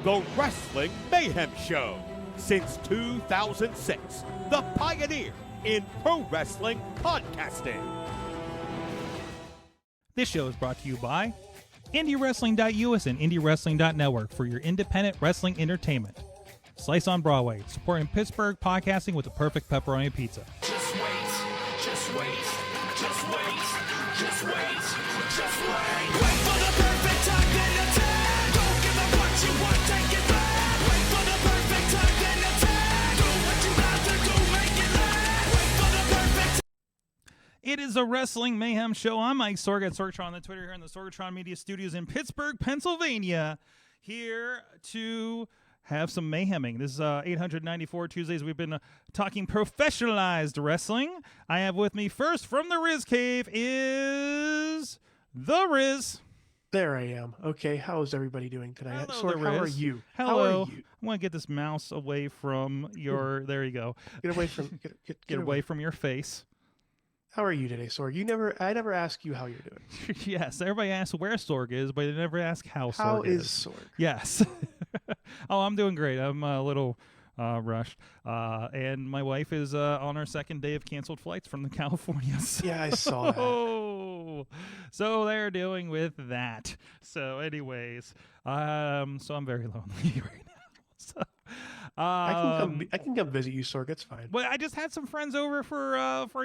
The Wrestling Mayhem Show. Since 2006, the pioneer in pro wrestling podcasting. This show is brought to you by IndieWrestling.us and IndieWrestling.network for your independent wrestling entertainment. Slice on Broadway, supporting Pittsburgh podcasting with the perfect pepperoni pizza. Just wait, just wait, just wait, just wait, just wait. Wait for the perfect time, then attack. Don't give up what you want, take it back. Wait is a Wrestling Mayhem show. I'm Mike Sorg at Sorgatron on the Twitter here in the Sorgatron Media Studios in Pittsburgh, Pennsylvania, here to have some mayhemming. This is 894 Tuesdays. We've been talking professionalized wrestling. I have with me first from the Riz Cave is the Riz. There I am. Okay, how is everybody doing today? Hello, Sorg, how are you? Hello. How are you? I want to get this mouse away from your. There you go. Get away from get away from your face. How are you today, Sorg? I never ask you how you're doing. Yes, everybody asks where Sorg is, but they never ask how Sorg is. How is Sorg? Yes. Oh, I'm doing great. I'm a little rushed. And my wife is on her second day of canceled flights from the California. Yeah, I saw that. Oh, so they're dealing with that. So anyways, so I'm very lonely right now. So, I can come visit you, Sorg. It's fine. Well, I just had some friends over for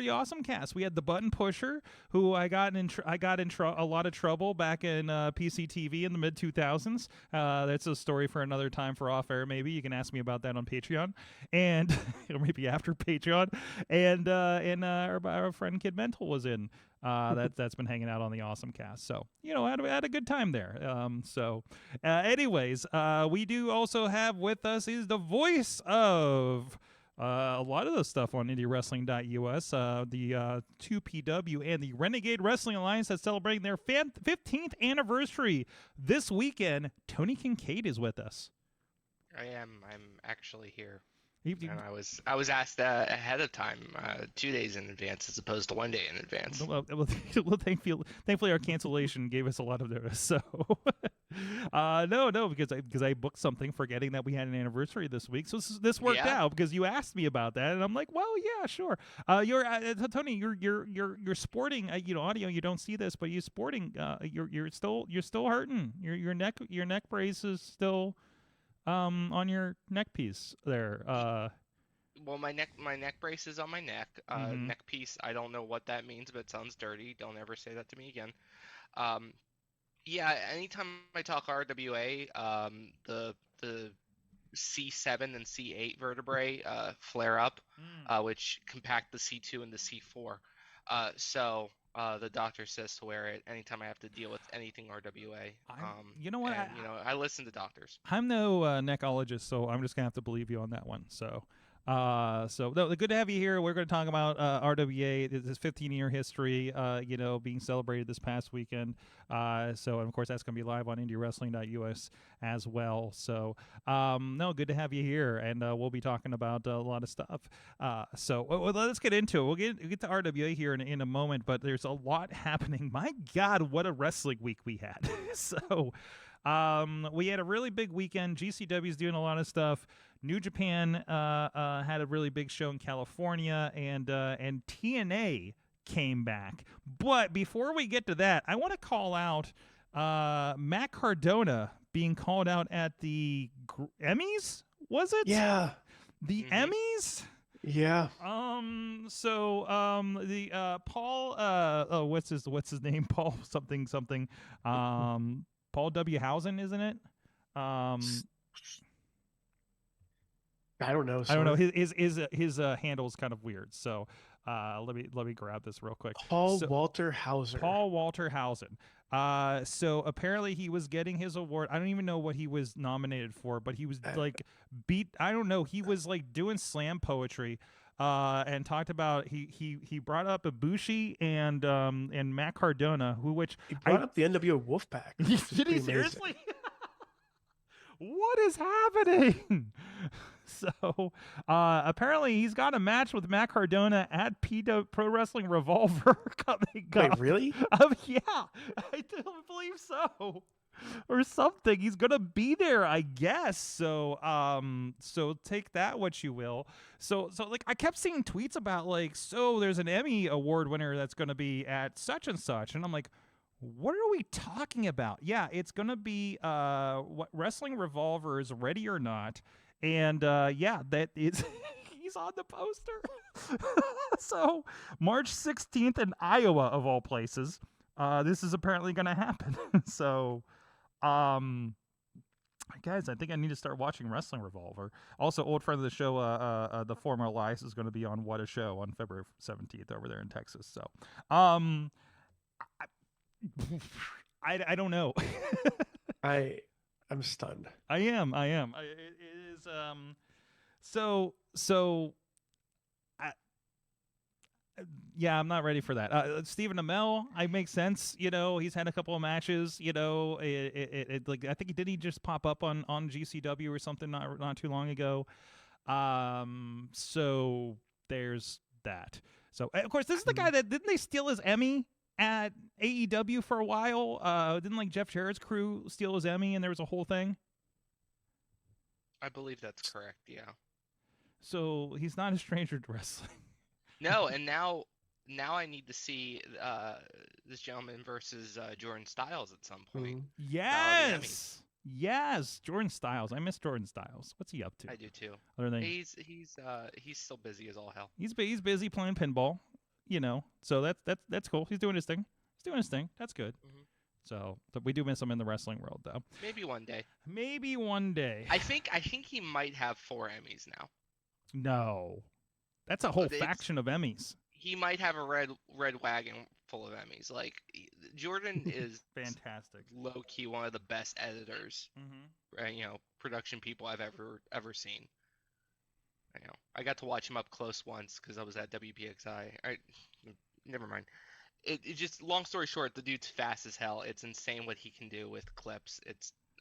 the Awesome Cast. We had the Button Pusher, who I got in a lot of trouble back in PCTV in the mid 2000s. That's a story for another time for off air. Maybe you can ask me about that on Patreon, and or maybe after Patreon. And our friend Kid Mental was in. That's been hanging out on the Awesome Cast. So, I had a good time there. Anyways, we do also have with us is the voice of a lot of the stuff on IndieWrestling.us, the 2PW and the Renegade Wrestling Alliance that's celebrating their 15th anniversary this weekend. Tony Kincaid is with us. I am. I'm actually here. And I was asked ahead of time, 2 days in advance as opposed to 1 day in advance. Well, thankfully our cancellation gave us a lot of notice. So no, because I booked something forgetting that we had an anniversary this week. So this worked out because you asked me about that, and I'm like, well, yeah, sure. Tony, you're sporting. Audio, you don't see this, but you're sporting. You're still hurting. Your neck brace is still. On your neck piece there. Well, my neck brace is on my neck. Neck piece, I don't know what that means, but it sounds dirty. Don't ever say that to me again. Anytime I talk RWA, the C7 and C8 vertebrae flare up, which compact the C2 and the C4. So the doctor says to wear it anytime I have to deal with anything RWA. You know what? I listen to doctors. I'm no neckologist, so I'm just gonna have to believe you on that one. So good to have you here. We're going to talk about RWA, this 15-year history, being celebrated this past weekend. And of course, that's going to be live on IndieWrestling.us as well. So, good to have you here, and we'll be talking about a lot of stuff. Let's get into it. We'll get to RWA here in a moment, but there's a lot happening. My God, what a wrestling week we had. We had a really big weekend. GCW's doing a lot of stuff. New Japan had a really big show in California, and TNA came back. But before we get to that, I want to call out Matt Cardona being called out at the Emmys. Was it? Yeah. The Emmys? Yeah. The Paul what's his name? Paul something. Paul W. Housen, isn't it? I don't know. I don't know. His handle is kind of weird. So let me grab this real quick. Walter Hauser. Paul Walter Hausen. So apparently he was getting his award. I don't even know what he was nominated for, but he was I don't know. He was like doing slam poetry. And talked about he brought up Ibushi and Matt Cardona, he brought up the NWO Wolfpack. Did he seriously? What is happening? So apparently he's got a match with Matt Cardona at Pro Wrestling Revolver coming up. Wait, really? Yeah, I don't believe so. Or something. He's gonna be there, I guess. So take that what you will. So I kept seeing tweets about there's an Emmy award winner that's gonna be at such and such, and I'm like, what are we talking about? Yeah, it's gonna be Wrestling Revolver is Ready or Not, and that is he's on the poster. So March 16th in Iowa, of all places. This is apparently gonna happen. So Guys, I think I need to start watching Wrestling Revolver. Also, old friend of the show, the former Elias, is going to be on What a Show on February 17th over there in Texas. So, I don't know. I'm stunned. I am. It is so yeah, I'm not ready for that. Stephen Amell, I make sense. You know, he's had a couple of matches. You know, like I think he just pop up on GCW or something not too long ago. So there's that. So of course, this is the guy that didn't they steal his Emmy at AEW for a while? Didn't like Jeff Jarrett's crew steal his Emmy, and there was a whole thing? I believe that's correct. Yeah. So he's not a stranger to wrestling. No, and now I need to see this gentleman versus Jordan Styles at some point. Yes, Jordan Styles. I miss Jordan Styles. What's he up to? I do too. Other than He's still busy as all hell. he's busy playing pinball. You know, so that's cool. He's doing his thing. That's good. Mm-hmm. So we do miss him in the wrestling world, though. Maybe one day. I think he might have 4 Emmys now. No, that's a whole faction of Emmys. He might have a red wagon full of Emmys. Like Jordan is fantastic, low key one of the best editors, production people I've ever seen. I got to watch him up close once because I was at WPXI. Never mind. It just, long story short, the dude's fast as hell. It's insane what he can do with clips.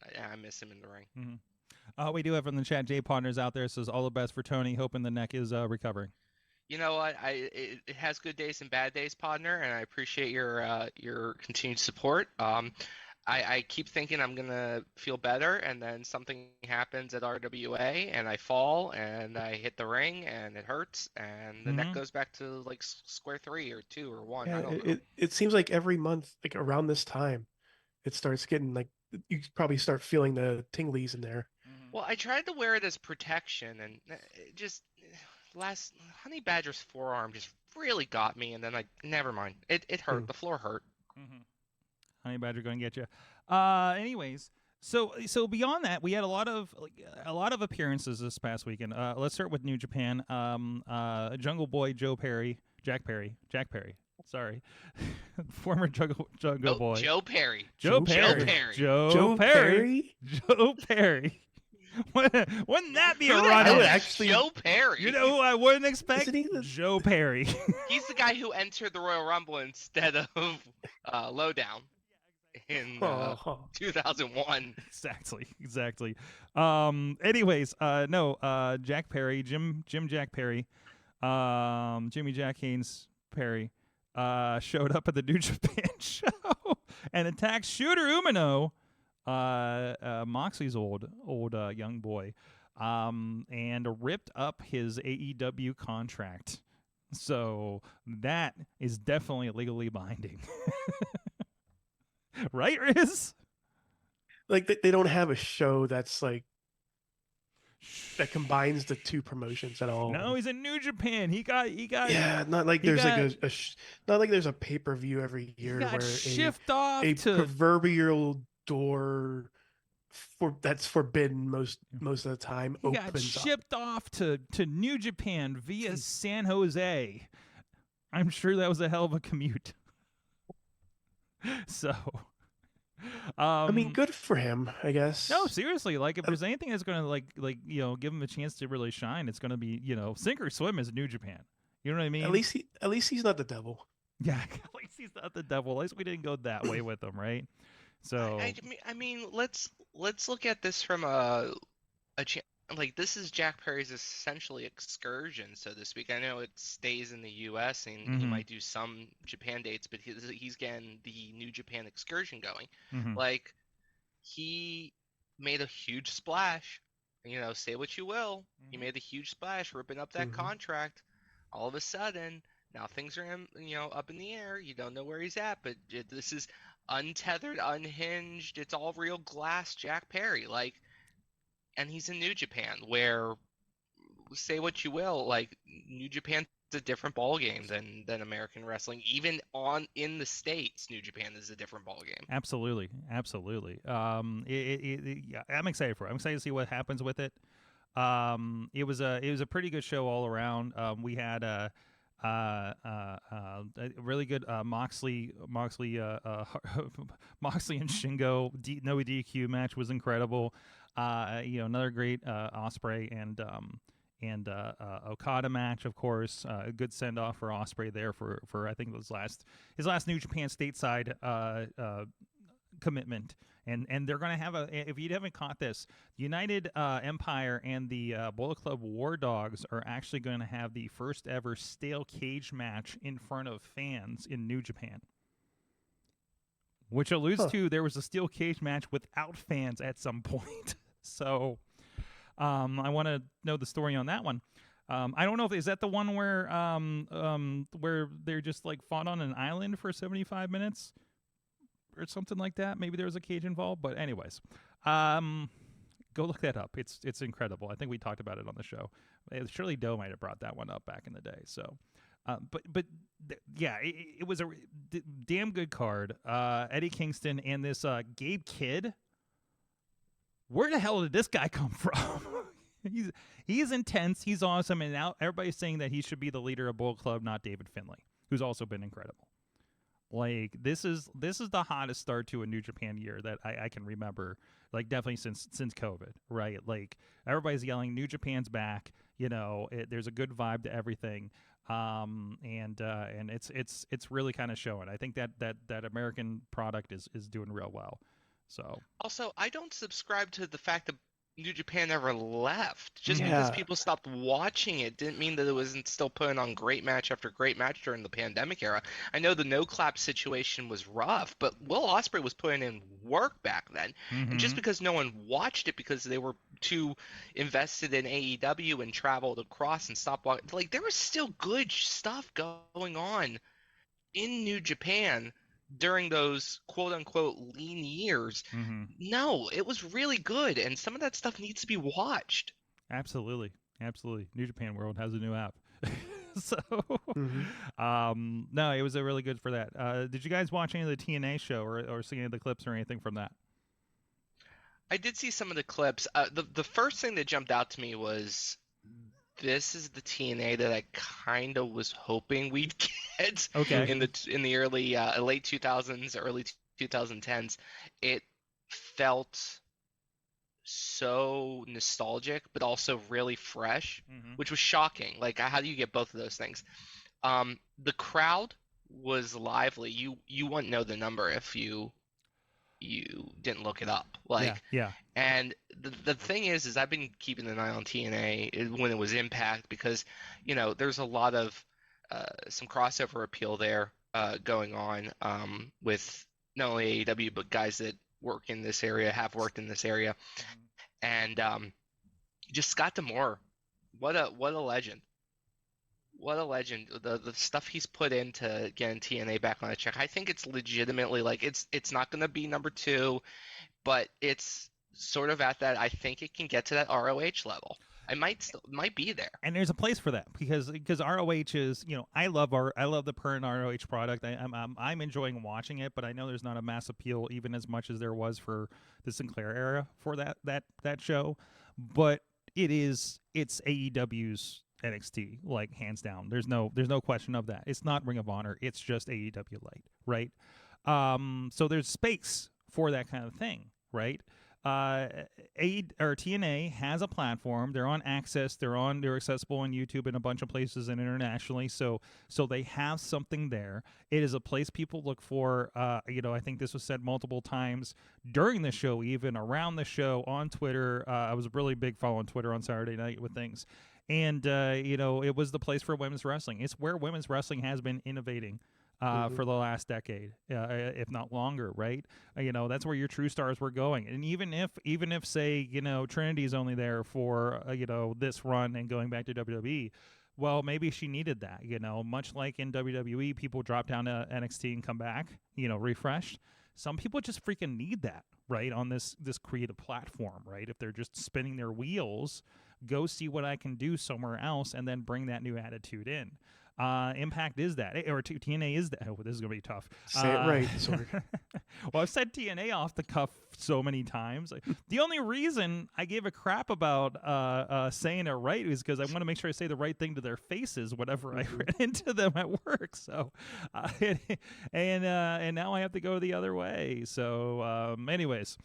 I miss him in the ring. Mm-hmm. We do have from the chat, Jay Partners out there says all the best for Tony, hoping the neck is recovering. You know what? It has good days and bad days, partner, and I appreciate your continued support. I keep thinking I'm gonna feel better, and then something happens at RWA, and I fall, and I hit the ring, and it hurts, and the neck goes back to like square 3 or 2 or 1. Yeah, I don't know. it seems like every month, like around this time, it starts getting like you probably start feeling the tinglies in there. Well, I tried to wear it as protection, and it just Honey Badger's forearm just really got me, and then never mind. It hurt. The floor hurt. Honey Badger going to get you. Anyways, so beyond that, we had a lot of appearances this past weekend. Let's start with New Japan. Jungle Boy Jack Perry. Sorry, former Jungle Boy. Joe Perry. Joe Perry. Wouldn't that be a run? Joe Perry. You know who I wouldn't expect? Joe Perry. He's the guy who entered the Royal Rumble instead of Lowdown in 2001. Exactly. Anyways, no. Jack Perry, Jim Jack Perry, Jimmy Jack Haynes Perry, showed up at the New Japan show and attacked Shooter Umino, Moxley's old young boy, and ripped up his AEW contract. So that is definitely legally binding. Right, Riz? Like they don't have a show that's like that combines the two promotions at all. No, he's in New Japan. He got. Yeah, not like there's not like there's a pay-per-view every year where a proverbial door that's forbidden most of the time he opens got shipped off to New Japan via San Jose. I'm sure that was a hell of a commute. So, I mean, good for him, I guess. No, seriously, like if there's anything that's going to like give him a chance to really shine, it's going to be sink or swim is New Japan. You know what I mean? At least he's not the devil. Yeah, at least he's not the devil. At least we didn't go that way with him, right? So I mean, let's look at this from like this is Jack Perry's essentially excursion, so to speak. I know it stays in the U.S. and he might do some Japan dates, but he's getting the New Japan excursion going. Like he made a huge splash. Say what you will. He made a huge splash, ripping up that contract. All of a sudden, now things are up in the air. You don't know where he's at, but this is untethered, unhinged. It's all real glass Jack Perry. And he's in New Japan, where, say what you will, like, New Japan a different ball game than American wrestling. Even in the States, New Japan is a different ball game. Absolutely. Yeah, I'm excited for it. I'm excited to see what happens with it. It was a pretty good show all around. We had a really good Moxley Moxley and Shingo no DQ match was incredible. Another great Ospreay and Okada match, of course. A good send off for Ospreay there for I think it was his last New Japan stateside commitment. And they're going to have if you haven't caught this, United Empire and the Bullet Club War Dogs are actually going to have the first ever steel cage match in front of fans in New Japan. Which alludes to there was a steel cage match without fans at some point. So I want to know the story on that one. I don't know is that the one where they're just like fought on an island for 75 minutes? Or something like that. Maybe there was a cage involved, but anyways, go look that up. It's incredible. I think we talked about it on the show. Shirley Doe might have brought that one up back in the day. So, it was a damn good card. Eddie Kingston and this Gabe Kidd. Where the hell did this guy come from? He's intense. He's awesome, and now everybody's saying that he should be the leader of Bullet Club, not David Finlay, who's also been incredible. Like this is the hottest start to a New Japan year that I can remember, like definitely since COVID, right? Like everybody's yelling, New Japan's back. There's a good vibe to everything, and it's really kind of showing. I think that American product is doing real well. So also, I don't subscribe to the fact that New Japan never left. Just because people stopped watching it didn't mean that it wasn't still putting on great match after great match during the pandemic era. I know the no-clap situation was rough, but Will Ospreay was putting in work back then. Mm-hmm. And just because no one watched it because they were too invested in AEW and traveled across and stopped watching, like there was still good stuff going on in New Japan during those quote-unquote lean years. Mm-hmm. No, it was really good, and some of that stuff needs to be watched. Absolutely. New Japan World has a new app. So, no, it was a really good for that. Did you guys watch any of the TNA show or see any of the clips or anything from that? I did see some of the clips. The first thing that jumped out to me was this is the TNA that I kind of was hoping we'd get in the early late 2000s, early 2010s. It felt so nostalgic, but also really fresh, which was shocking. Like, how do you get both of those things? The crowd was lively. You wouldn't know the number if you didn't look it up. Yeah. And the thing is I've been keeping an eye on TNA when it was Impact because, there's a lot of some crossover appeal there going on with not only AEW but guys that work in this area, have worked in this area. And just Scott D'Amore, what a legend. What a legend. The stuff he's put into getting TNA back on a check. I think it's legitimately it's not going to be number 2, but it's sort of at that. I think it can get to that ROH level. I might be there. And there's a place for that because ROH is, I love the current ROH product. I'm enjoying watching it, but I know there's not a mass appeal even as much as there was for the Sinclair era for that show. But it's AEW's NXT, like hands down. There's no question of that. It's not Ring of Honor. It's just AEW Light, right? So there's space for that kind of thing, right? TNA has a platform. They're on Access. They're accessible on YouTube and a bunch of places and internationally. So they have something there. It is a place people look for. I think this was said multiple times during the show, even around the show on Twitter. I was a really big follow on Twitter on Saturday night with things. And, it was the place for women's wrestling. It's where women's wrestling has been innovating for the last decade, if not longer, right? That's where your true stars were going. And even if say, Trinity's only there for, this run and going back to WWE, well, maybe she needed that, much like in WWE, people drop down to NXT and come back, refreshed. Some people just freaking need that, right? On this creative platform, right? If they're just spinning their wheels, go see what I can do somewhere else and then bring that new attitude in. Impact is that, or TNA is that. Oh, this is gonna be tough. Say it right, Sorg. Well, I've said TNA off the cuff so many times. The only reason I gave a crap about saying it right is because I want to make sure I say the right thing to their faces whenever I ran into them at work. So, and now I have to go the other way. So, anyways,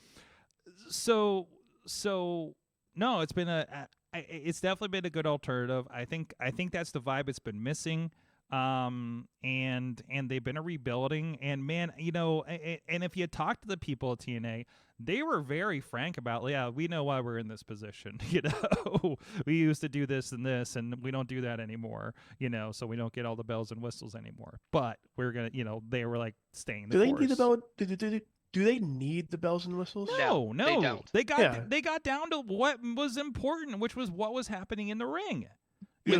so no, it's been it's definitely been a good alternative. I think that's the vibe it's been missing. And they've been rebuilding, and man, and if you talk to the people at TNA, they were very frank about, yeah, we know why we're in this position. We used to do this and this, and we don't do that anymore. So we don't get all the bells and whistles anymore. But we're gonna, they were like staying the course. Do they need the bell? Do they need the bells and whistles? No, they don't. They got down to what was important, which was what was happening in the ring. When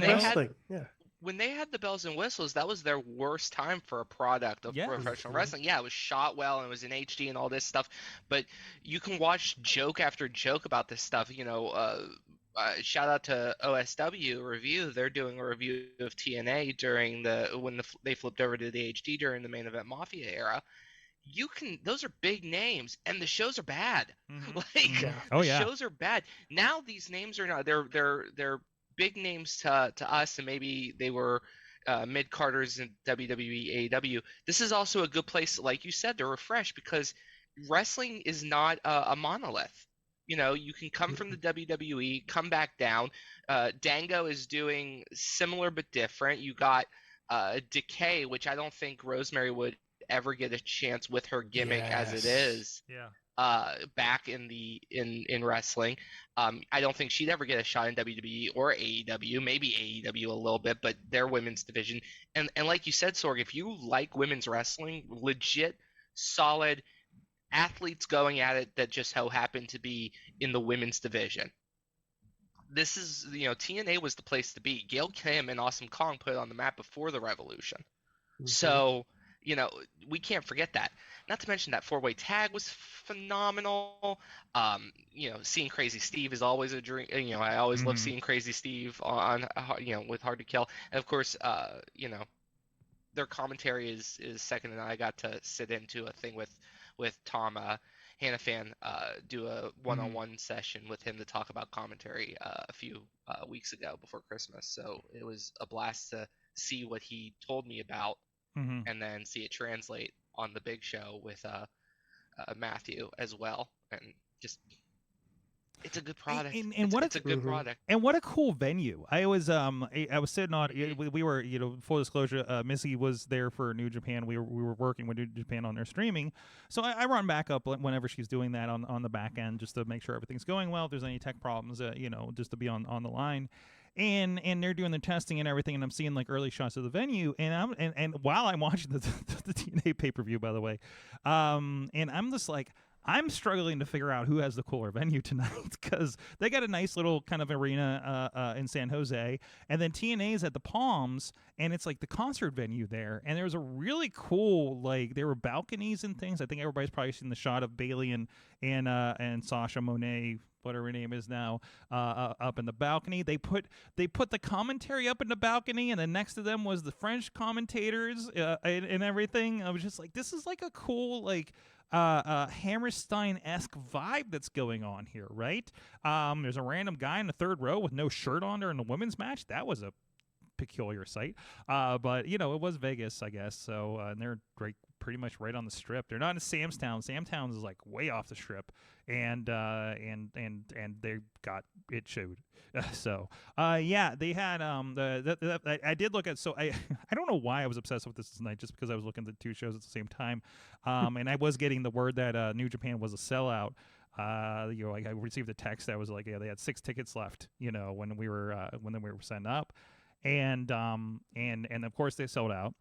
they had the bells and whistles, that was their worst time for a product of professional wrestling. Yeah, it was shot well and it was in HD and all this stuff, but you can watch joke after joke about this stuff. Shout out to OSW Review. They're doing a review of TNA during they flipped over to the HD during the Main Event Mafia era. Those are big names, and the shows are bad. Shows are bad. Now these names are not. They're big names to us, and maybe they were mid-carders in WWE, AEW. This is also a good place, like you said, to refresh, because wrestling is not a monolith. You can come from the WWE, come back down. Dango is doing similar but different. You got Decay, which I don't think Rosemary would ever get a chance with her gimmick as it is. Back in wrestling. I don't think she'd ever get a shot in WWE or AEW, maybe AEW a little bit, but their women's division. And like you said, Sorg, if you like women's wrestling, legit, solid athletes going at it that just so happen to be in the women's division. This is, TNA was the place to be. Gail Kim and Awesome Kong put it on the map before the Revolution. Mm-hmm. So, we can't forget that. Not to mention that four-way tag was phenomenal. Seeing Crazy Steve is always a dream. I always love seeing Crazy Steve on with Hard to Kill. And of course, their commentary is second. And I got to sit into a thing with Tom Hannafan, do a one-on-one session with him to talk about commentary a few weeks ago before Christmas. So it was a blast to see what he told me about. And then see it translate on the big show with Matthew as well, and just it's a good product. It's a good product. And what a cool venue! I was sitting on. We were full disclosure. Missy was there for New Japan. We were working with New Japan on their streaming, so I run back up whenever she's doing that on the back end just to make sure everything's going well. If there's any tech problems, just to be on the line. And they're doing the testing and everything, and I'm seeing like early shots of the venue, and while I'm watching the TNA pay-per-view, by the way, and I'm just like, I'm struggling to figure out who has the cooler venue tonight, because they got a nice little kind of arena in San Jose, and then TNA's at the Palms, and it's like the concert venue there, and there was a really cool, like, there were balconies and things. I think everybody's probably seen the shot of Bayley and Sasha Monet, whatever her name is now, up in the balcony. They put the commentary up in the balcony, and then next to them was the French commentators and everything. I was just like, this is like a cool, like, Hammerstein-esque vibe that's going on here, right? There's a random guy in the third row with no shirt on during the women's match. That was a peculiar sight. But it was Vegas, I guess. So and they're pretty much right on the strip. They're not in Sam's Town. Sam's Town is like way off the strip, and they got it showed. So they had I did look at, so I don't know why I was obsessed with this tonight, just because I was looking at the two shows at the same time, and I was getting the word that New Japan was a sellout. I received a text that was like, yeah, they had 6 tickets left, when we were setting up, and of course they sold out.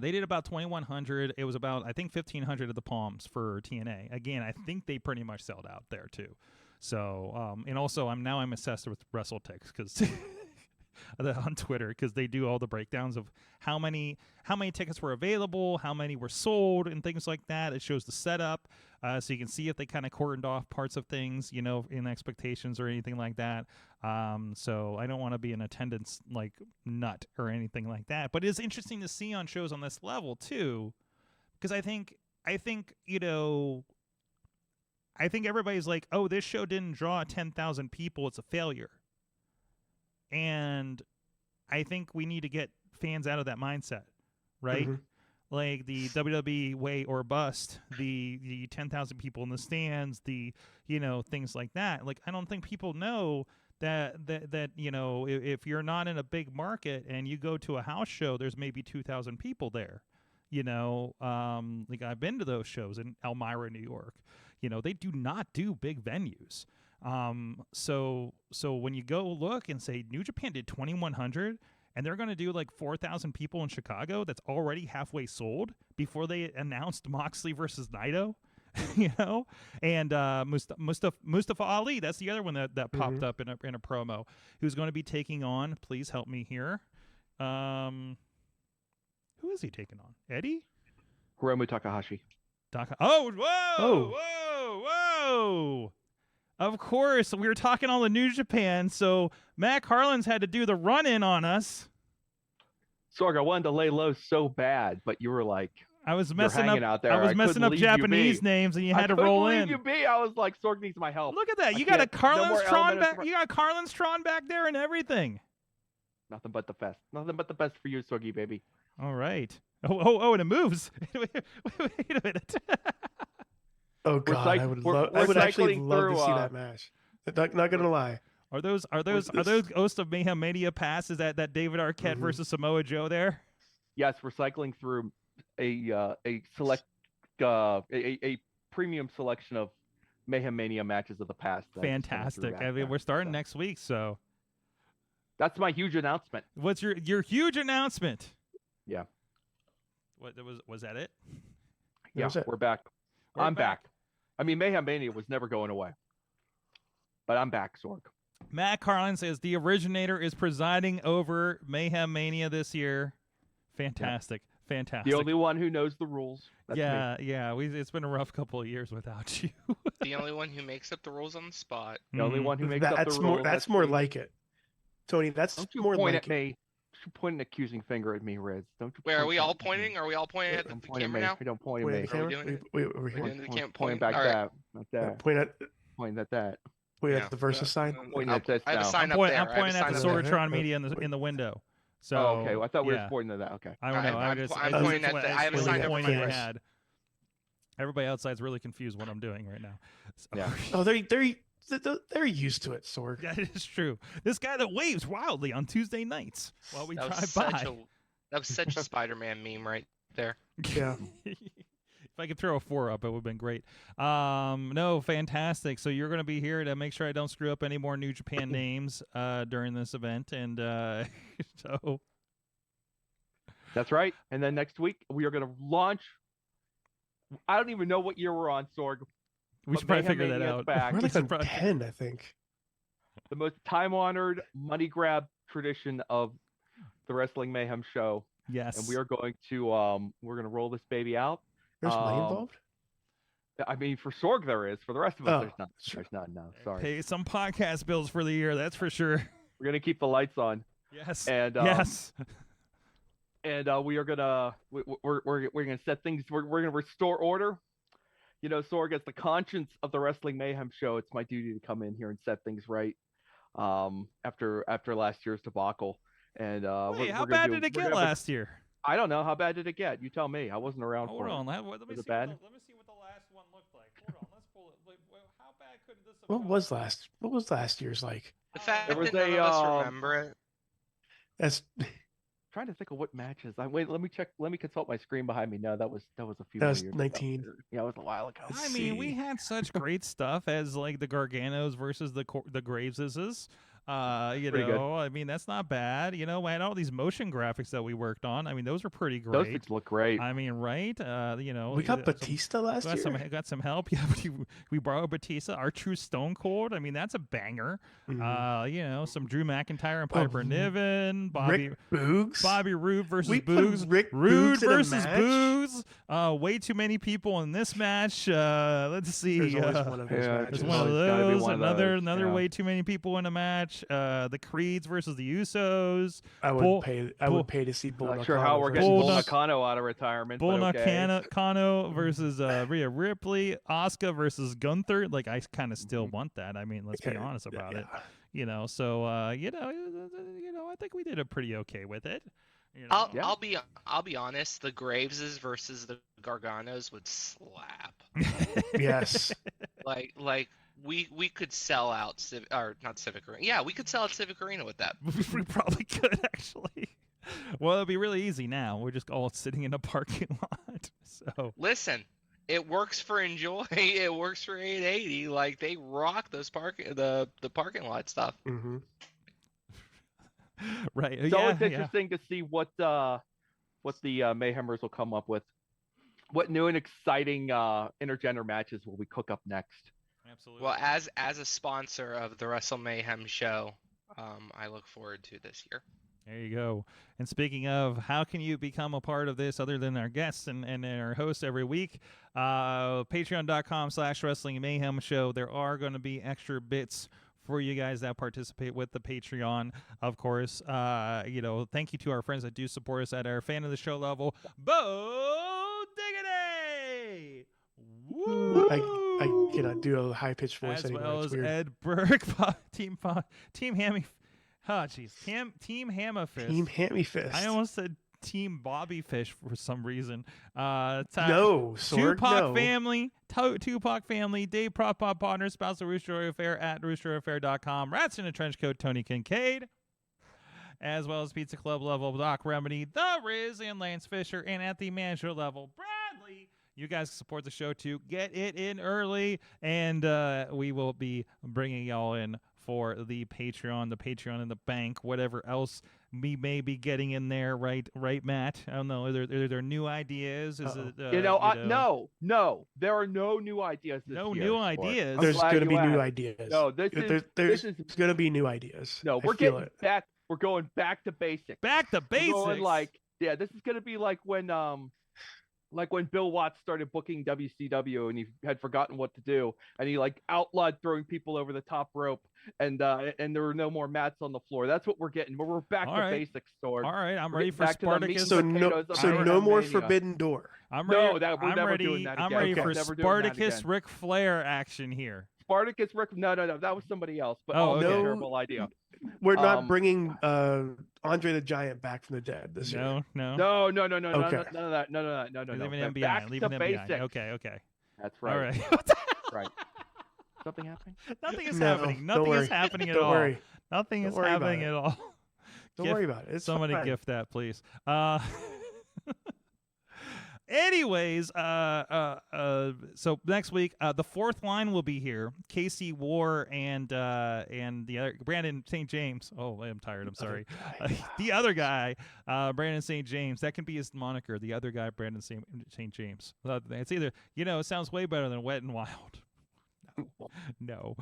They did about 2,100. It was about, I think, 1,500 at the Palms for TNA. Again, I think they pretty much sold out there too. So, and also I'm obsessed with WrestleTix, because on Twitter, because they do all the breakdowns of how many tickets were available, how many were sold, and things like that. It shows the setup, so you can see if they kind of cordoned off parts of things, in expectations or anything like that. So I don't want to be an attendance like nut or anything like that, but it's interesting to see on shows on this level too, because I think everybody's like, oh, this show didn't draw 10,000 people, it's a failure. And I think we need to get fans out of that mindset, right? Mm-hmm. Like the WWE way or bust, the 10,000 people in the stands, the things like that. Like, I don't think people know that if you're not in a big market and you go to a house show, there's maybe 2,000 people there. Like I've been to those shows in Elmira, New York. They do not do big venues. So when you go look and say New Japan did 2,100 and they're going to do like 4,000 people in Chicago, that's already halfway sold before they announced Moxley versus Naito, and Mustafa Ali, that's the other one that popped up in a promo, who's going to be taking on, please help me here. Who is he taking on? Eddie? Hiromu Takahashi. Whoa! Of course, we were talking all the New Japan, so Matt Carlin's had to do the run-in on us. Sorg, I wanted to lay low so bad, but you were like, I was messing up. Out there. I was messing up Japanese names, and you had to roll in. You be. I was like, Sorg needs my help. Look at that! You got a Carlin's Tron back. You got Carlin's Tron back there and everything. Nothing but the best. Nothing but the best for you, Sorgy baby. All right. Oh, and it moves. Wait a minute. Oh God, I would actually love to see that match. Not gonna lie. Are those Ghost of Mayhem Mania passes that David Arquette versus Samoa Joe there? Yes, we're cycling through a select a premium selection of Mayhem Mania matches of the past. Fantastic. I mean, we're starting next week, so that's my huge announcement. What's your huge announcement? Yeah. What was that it? Yeah, we're back. I'm back. I mean, Mayhem Mania was never going away, but I'm back, Sorg. Matt Carlin says the originator is presiding over Mayhem Mania this year. Fantastic. Yep. Fantastic. The only one who knows the rules. That's me. Yeah. It's been a rough couple of years without you. The only one who makes up the rules on the spot. The only one who makes up the rules. That's more like it. Tony, that's more like at me. Don't point an accusing finger at me, Riz. Don't you? Wait, are we all pointing? Are we all pointing at the camera now? Don't point at me. Are we doing it? We're here. Point back that. Not that. Point at that. Point at the versus sign. Point at this now. I'm pointing at the Sorgatron media in the window. So, okay. Well, I thought we were pointing to that. Okay. I don't know. I'm pointing at I have a sign up for you. Everybody outside's really confused what I'm doing right now. So. Yeah. Oh, they're used to it, Sorg. That is true. This guy that waves wildly on Tuesday nights while we drive by. That was such a Spider-Man meme right there. Yeah. If I could throw a 4 up, it would have been great. No, fantastic. So you're going to be here to make sure I don't screw up any more New Japan names during this event, and so that's right. And then next week we are going to launch. I don't even know what year we're on, Sorg. We should probably figure that out. We're like on 10, I think. The most time-honored money grab tradition of the Wrestling Mayhem show. Yes. And we are going to roll this baby out. There's money involved? I mean, for Sorg there is. For the rest of us, there's not. There's not. No, sorry. Pay some podcast bills for the year. That's for sure. We're gonna keep the lights on. Yes. And yes. And we are gonna we're gonna set things. We're gonna restore order. You know, Sorg, as the conscience of the Wrestling Mayhem show, it's my duty to come in here and set things right. After last year's debacle. And wait, how bad did it get last year? I don't know. How bad did it get? You tell me. I wasn't around for it. Hold on. Let me see what the last one looked like. Hold on. Let's pull it. How bad could this have What was last year's like? The fact that none of us remember it. That's trying to think of what matches. Wait, let me check. Let me consult my screen behind me. No, that was a few. That was years 19. ago. Yeah, it was a while ago. I mean, we had such great stuff as like the Garganos versus the Graveses. You pretty know, good. I mean, that's not bad. You know, we had all these motion graphics that we worked on. I mean, those were pretty great. Those things look great. I mean, right? You know, we got Batista last year. Got some help. Yeah, we borrowed Batista. Our True Stone Cold. I mean, that's a banger. Mm-hmm. You know, some Drew McIntyre and Piper Niven. Rick Boogs. Bobby Roode versus we Boogs. Rick Rude Boogs versus Boogs. Way too many people in this match. Let's see. There's always one of those matches. There's one of those. Another way too many people in a match. The Creeds versus the Usos. I would pay to see Bull Nakano. Not sure how we're getting Bull Nakano out of retirement. Bull Nakano versus Rhea Ripley. Asuka versus Gunther. Like, I kind of still want that. I mean, let's be honest about it. You know, so you know, I think we did a pretty okay with it. You know? I'll be honest. The Graveses versus the Garganos would slap. Yes. Like we could sell out not Civic Arena. Yeah, we could sell out Civic Arena with that. We probably could actually. Well, it'll be really easy now. We're just all sitting in a parking lot. So listen, it works for Enjoy. It works for 880. Like, they rock those the parking lot stuff. Mm-hmm. Right. So it's interesting to see what the Mayhemers will come up with. What new and exciting intergender matches will we cook up next? Absolutely. Well, as a sponsor of the Wrestle Mayhem show, I look forward to this year. There you go. And speaking of, how can you become a part of this other than our guests and our hosts every week? Patreon.com/Wrestling Mayhem Show. There are going to be extra bits for you guys that participate with the Patreon, of course. You know, thank you to our friends that do support us at our fan of the show level. Bo Diggity! Woo! I cannot do a high pitched voice anymore. As well as Ed Burke, Team Hammy. Oh, jeez. Team Hammerfist. Team Hammyfist. I almost said Team Bobby Fish for some reason. No, Sorg, Tupac family, Tupac family, Dave Prop Pop Partner, Spouse of Rooster Affair at roosteraffair.com, Rats in a Trench Coat, Tony Kincaid, as well as Pizza Club level, Doc Remedy, The Riz, and Lance Fisher, and at the manager level, Bradley. You guys support the show too. Get it in early, and we will be bringing y'all in for the Patreon in the bank, whatever else we may be getting in there, right, Matt? I don't know. Are there new ideas? Is it? No, there are no new ideas this year. New ideas. There's going to be new ideas. No, there's going to be new ideas. No, we're getting back. We're going back to basics. Back to basics. We're going this is going to be like when Bill Watts started booking WCW and he had forgotten what to do, and he outlawed throwing people over the top rope, and there were no more mats on the floor. That's what we're getting. We're back to basics, Sword. All right, I'm ready for Spartacus. So no more Forbidden Door. I'm ready. We're never doing that again. I'm ready for Spartacus Ric Flair action here. Spartacus Ric? No, that was somebody else. But no, terrible idea. We're not bringing Andre the Giant back from the dead this year. No. No. Okay. None of that. Leaving him back behind. to basics. Okay. That's right. All right. Right. Something happening? Nothing is happening. Nothing is happening at all. Worry. Nothing is happening at all. Don't worry about it. Somebody gift that, please. Anyways, so next week, the fourth line will be here. Casey War and the other Brandon St. James. Oh, I'm tired. I'm sorry. The other guy, Brandon St. James. That can be his moniker. The other guy, Brandon St. James. It's either, it sounds way better than Wet and Wild. No.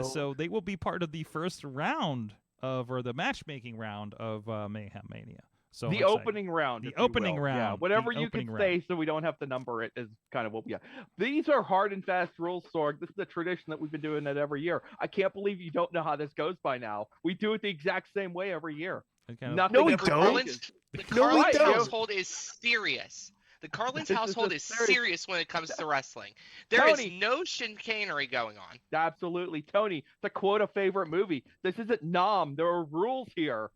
So they will be part of the first round or the matchmaking round of Mayhem Mania. So the opening round. The opening round. Yeah, whatever you can say so we don't have to number it is kind of what we got. These are hard and fast rules, Sorg. This is a tradition that we've been doing it every year. I can't believe you don't know how this goes by now. We do it the exact same way every year. No, we don't. The Carlins household is serious. The Carlins household is serious when it comes to wrestling. There is no chicanery going on. Absolutely. Tony, to quote a favorite movie, this isn't Nom. There are rules here.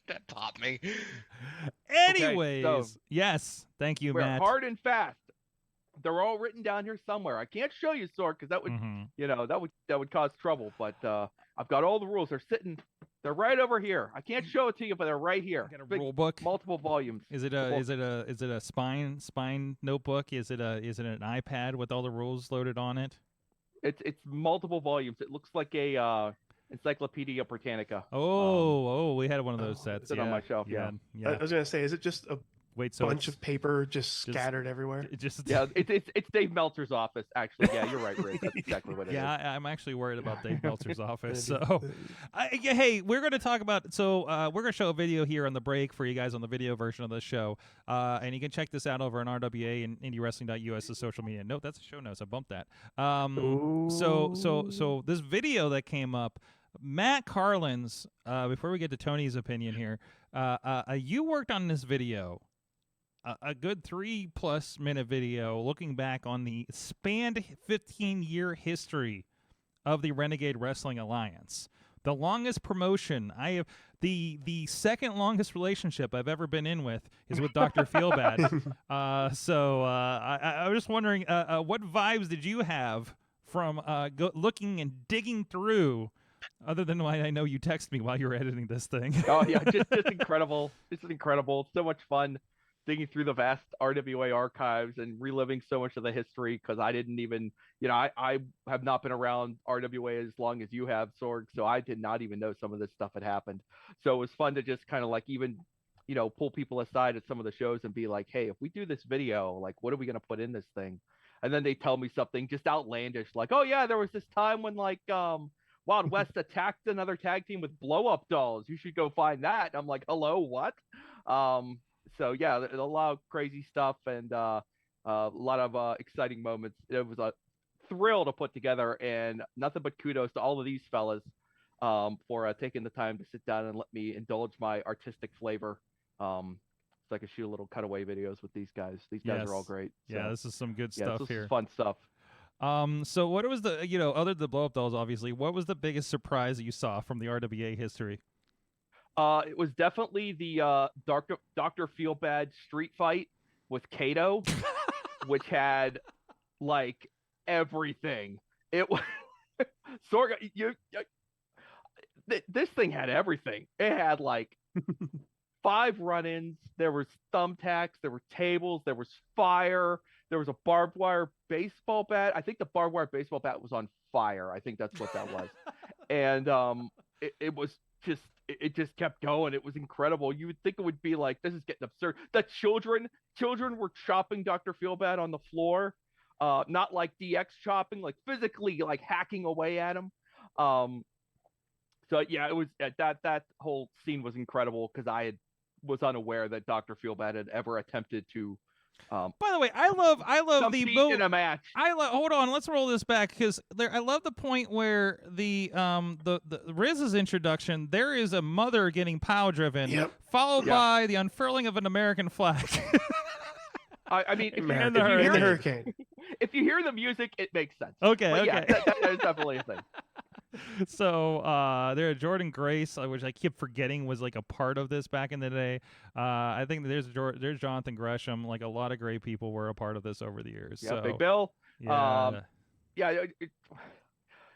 That popped me. Anyways, yes, thank you, Matt. Hard and fast. They're all written down here somewhere. I can't show you, Sorg, because that would, that would cause trouble. But I've got all the rules. They're right over here. I can't show it to you, but they're right here. Got a rule book, multiple volumes. Is it a spine notebook? Is it an iPad with all the rules loaded on it? It's multiple volumes. It looks like a Encyclopedia Britannica. We had one of those sets. It's on my shelf. Yeah. I was gonna say, is it just a bunch of paper just scattered everywher? It's Dave Meltzer's office, actually. Yeah, you're right, Ray. That's exactly what it is. Yeah, I'm actually worried about Dave Meltzer's office. So, hey, we're going to talk about. So, we're going to show a video here on the break for you guys on the video version of the show, and you can check this out over on RWA and IndieWrestling.US's social media. Note that's the show notes. I bumped that. So this video that came up. Matt Carlin's, before we get to Tony's opinion here, you worked on this video, a good 3+ minute video looking back on the spanned 15-year history of the Renegade Wrestling Alliance. The longest promotion I have, the second longest relationship I've ever been in with is with Dr. Feelbad. I was just wondering, what vibes did you have from looking and digging through, other than why I know you text me while you were editing this thing? Oh yeah, just incredible. It's incredible. So much fun digging through the vast RWA archives and reliving so much of the history, because I didn't even, I have not been around RWA as long as you have, Sorg, so I did not even know some of this stuff had happened. So it was fun to just kind of like even, pull people aside at some of the shows and be like, hey, if we do this video, like, what are we going to put in this thing? And then they tell me something just outlandish, like, oh yeah, there was this time when like Wild West attacked another tag team with blow-up dolls. You should go find that. And I'm like, hello, what? So yeah, a lot of crazy stuff and a lot of exciting moments. It was a thrill to put together, and nothing but kudos to all of these fellas for taking the time to sit down and let me indulge my artistic flavor. So I could shoot a little cutaway videos with these guys. These guys are all great. So, yeah, this is some good stuff this here. Is fun stuff. So what was the, other than the blow-up dolls, obviously, what was the biggest surprise that you saw from the RWA history? It was definitely the Dr. Feelbad street fight with Kato, which had like everything. It was this thing had everything. It had like 5 run-ins. There was thumbtacks. There were tables. There was fire. There was a barbed wire baseball bat. I think the barbed wire baseball bat was on fire. I think that's what that was. And it was just. It just kept going. It was incredible. You would think it would be like, this is getting absurd. The children were chopping Dr. Feelbad on the floor, not like DX chopping, like physically, like hacking away at him. So yeah, it was that whole scene was incredible, because I was unaware that Dr. Feelbad had ever attempted to. By the way, I love the in a match. Hold on, let's roll this back, because I love the point where the Riz's introduction. There is a mother getting pow driven, followed by the unfurling of an American flag. I mean, in the hurricane. If you hear the music, it makes sense. Okay, but okay. Yeah, that is definitely a thing. So there, Jordan Grace, which I keep forgetting was like a part of this back in the day. I think there's Jonathan Gresham. Like a lot of great people were a part of this over the years. Yeah, so, Big Bill. Yeah.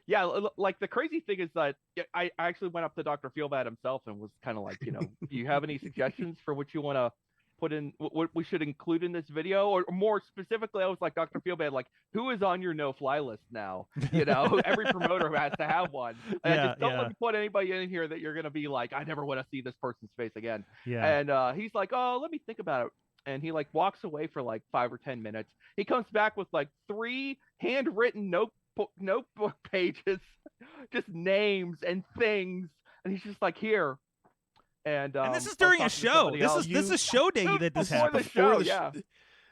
Yeah, like the crazy thing is that I actually went up to Dr. Feelbad himself and was kind of like, do you have any suggestions for what you want to put in, what we should include in this video? Or more specifically, I was like, Dr. Feelbad, like, who is on your no-fly list now? Every promoter has to have one. And just don't let me put anybody in here that you're going to be like, I never want to see this person's face again. Yeah. And he's like, oh, let me think about it. And he like walks away for like 5 or 10 minutes. He comes back with like 3 handwritten notebook pages, just names and things. And he's just like, here. And this is during a show. This is show day that this happened. Before the show, yeah.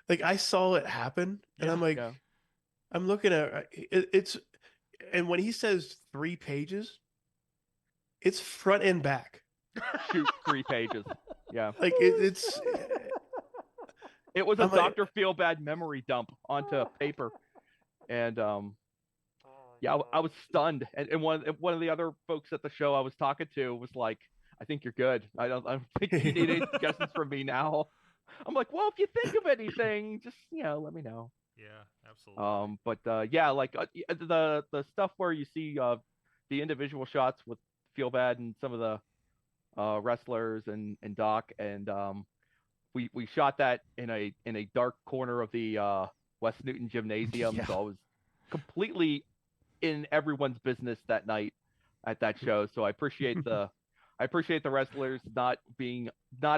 Like I saw it happen, and I'm like, I'm looking at it's, and when he says 3 pages, it's front and back. Shoot, 3 pages. Yeah, like it's. It was a Dr. Feelbad memory dump onto paper, and I was stunned. And one of the other folks at the show I was talking to was like, I think you're good. I don't think you need any suggestions from me now. I'm like, well, if you think of anything, just let me know. Yeah, absolutely. But the stuff where you see the individual shots with Feelbad and some of the wrestlers and Doc, and we shot that in a dark corner of the West Newton Gymnasium, so I was completely in everyone's business that night at that show. So I appreciate the wrestlers not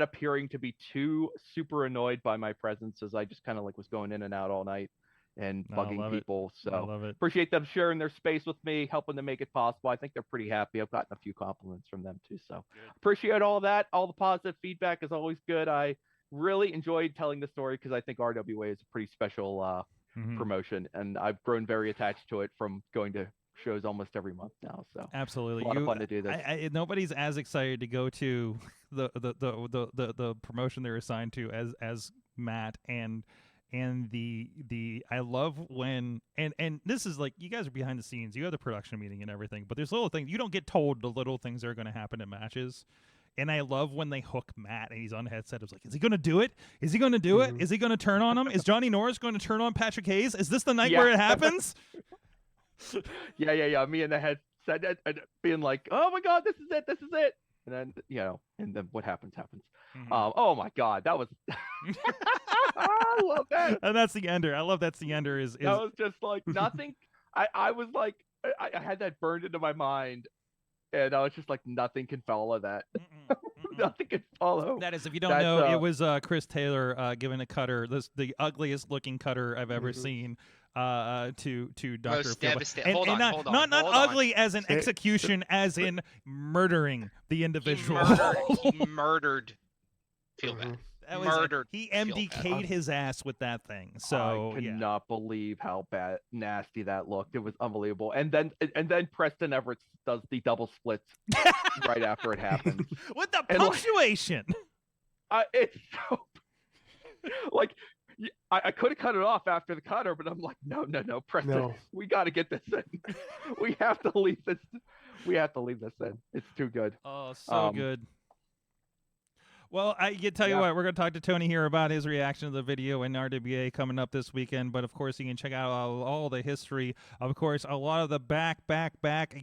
appearing to be too super annoyed by my presence, as I just kind of like was going in and out all night and bugging people. So I love it. Appreciate them sharing their space with me, helping to make it possible. I think they're pretty happy. I've gotten a few compliments from them too. So appreciate all that. All the positive feedback is always good. I really enjoyed telling the story because I think RWA is a pretty special promotion, and I've grown very attached to it from going to shows almost every month now. So absolutely, it's a lot of fun to do this. Nobody's as excited to go to the promotion they're assigned to as Matt and the I love when and this is like, you guys are behind the scenes, you have the production meeting and everything, but there's little things you don't get told, the little things that are going to happen in matches. And I love when they hook Matt and he's on the headset. It's like, is he going to do it? Is he going to do it? Is he going to turn on him? Is Johnny Norris going to turn on Patrick Hayes? Is this the night where it happens? Yeah. Me in the headset being like, oh my God, this is it. And then what happens. Oh my God, that was I love that. And that's the ender. I love that's the ender. That was just like nothing. I was like, I had that burned into my mind. And I was just like, nothing can follow that. Nothing can follow. That is, if you don't know, it was Chris Taylor giving a cutter, the ugliest looking cutter I've ever seen to Dr. Most devastating. Hold on. Not ugly as in execution, as in murdering the individual. He murdered Feelbad. Murdered. He MDK'd his ass with that thing. So I could not believe how nasty that looked. It was unbelievable. And then Preston Everett does the double splits right after it happens with the punctuation. It's so like I could have cut it off after the cutter, but I'm like, no, Preston, we got to get this in. We have to leave this. We have to leave this in. It's too good. Oh, so good. Well, I can tell you what, we're going to talk to Tony here about his reaction to the video in RWA coming up this weekend. But, of course, you can check out all the history. Of course, a lot of the back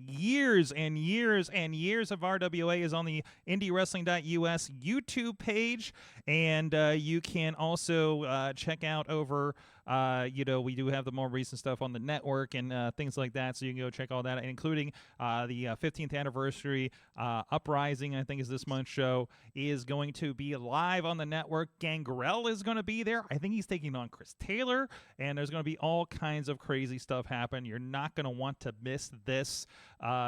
years and years and years of RWA is on the IndieWrestling.us YouTube page. And you can also check out over, we do have the more recent stuff on the network and things like that. So you can go check all that, including the 15th anniversary Uprising, I think is this month's show, is going to be live on the network. Gangrel is going to be there. I think he's taking on Chris Taylor, and there's going to be all kinds of crazy stuff happen. You're not going to want to miss this.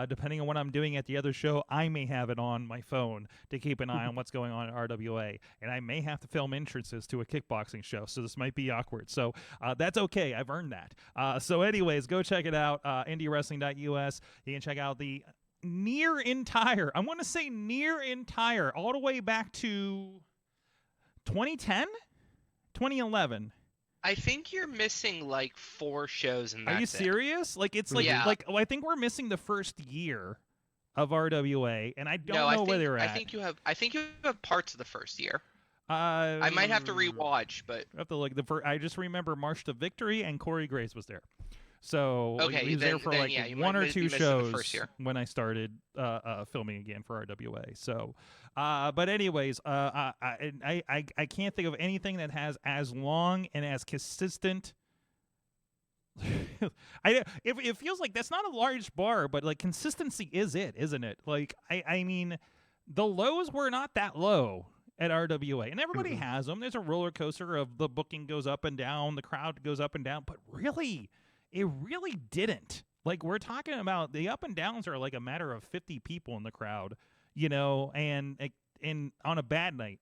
Depending on what I'm doing at the other show, I may have it on my phone to keep an eye on what's going on at RWA, and I may have to film entrances to a kickboxing show, so this might be awkward. So that's okay. I've earned that. So anyways, go check it out, IndieWrestling.us. You can check out the near entire, I want to say near entire, all the way back to 2010, 2011. I think you're missing like 4 shows in that. Are you serious? Like it's like I think we're missing the first year of RWA, and I don't know where they're at. I think you have parts of the first year. I might have to rewatch, but I have to look. I just remember March to Victory and Corey Grace was there. So he was there for one or two shows when I started filming again for RWA. So, but anyways, I can't think of anything that has as long and as consistent. It feels like that's not a large bar, but like consistency is it, isn't it? Like I mean, the lows were not that low at RWA, and everybody has them. There's a roller coaster of the booking goes up and down, the crowd goes up and down, but really. It really didn't. Like, we're talking about the up and downs are like a matter of 50 people in the crowd, and on a bad night.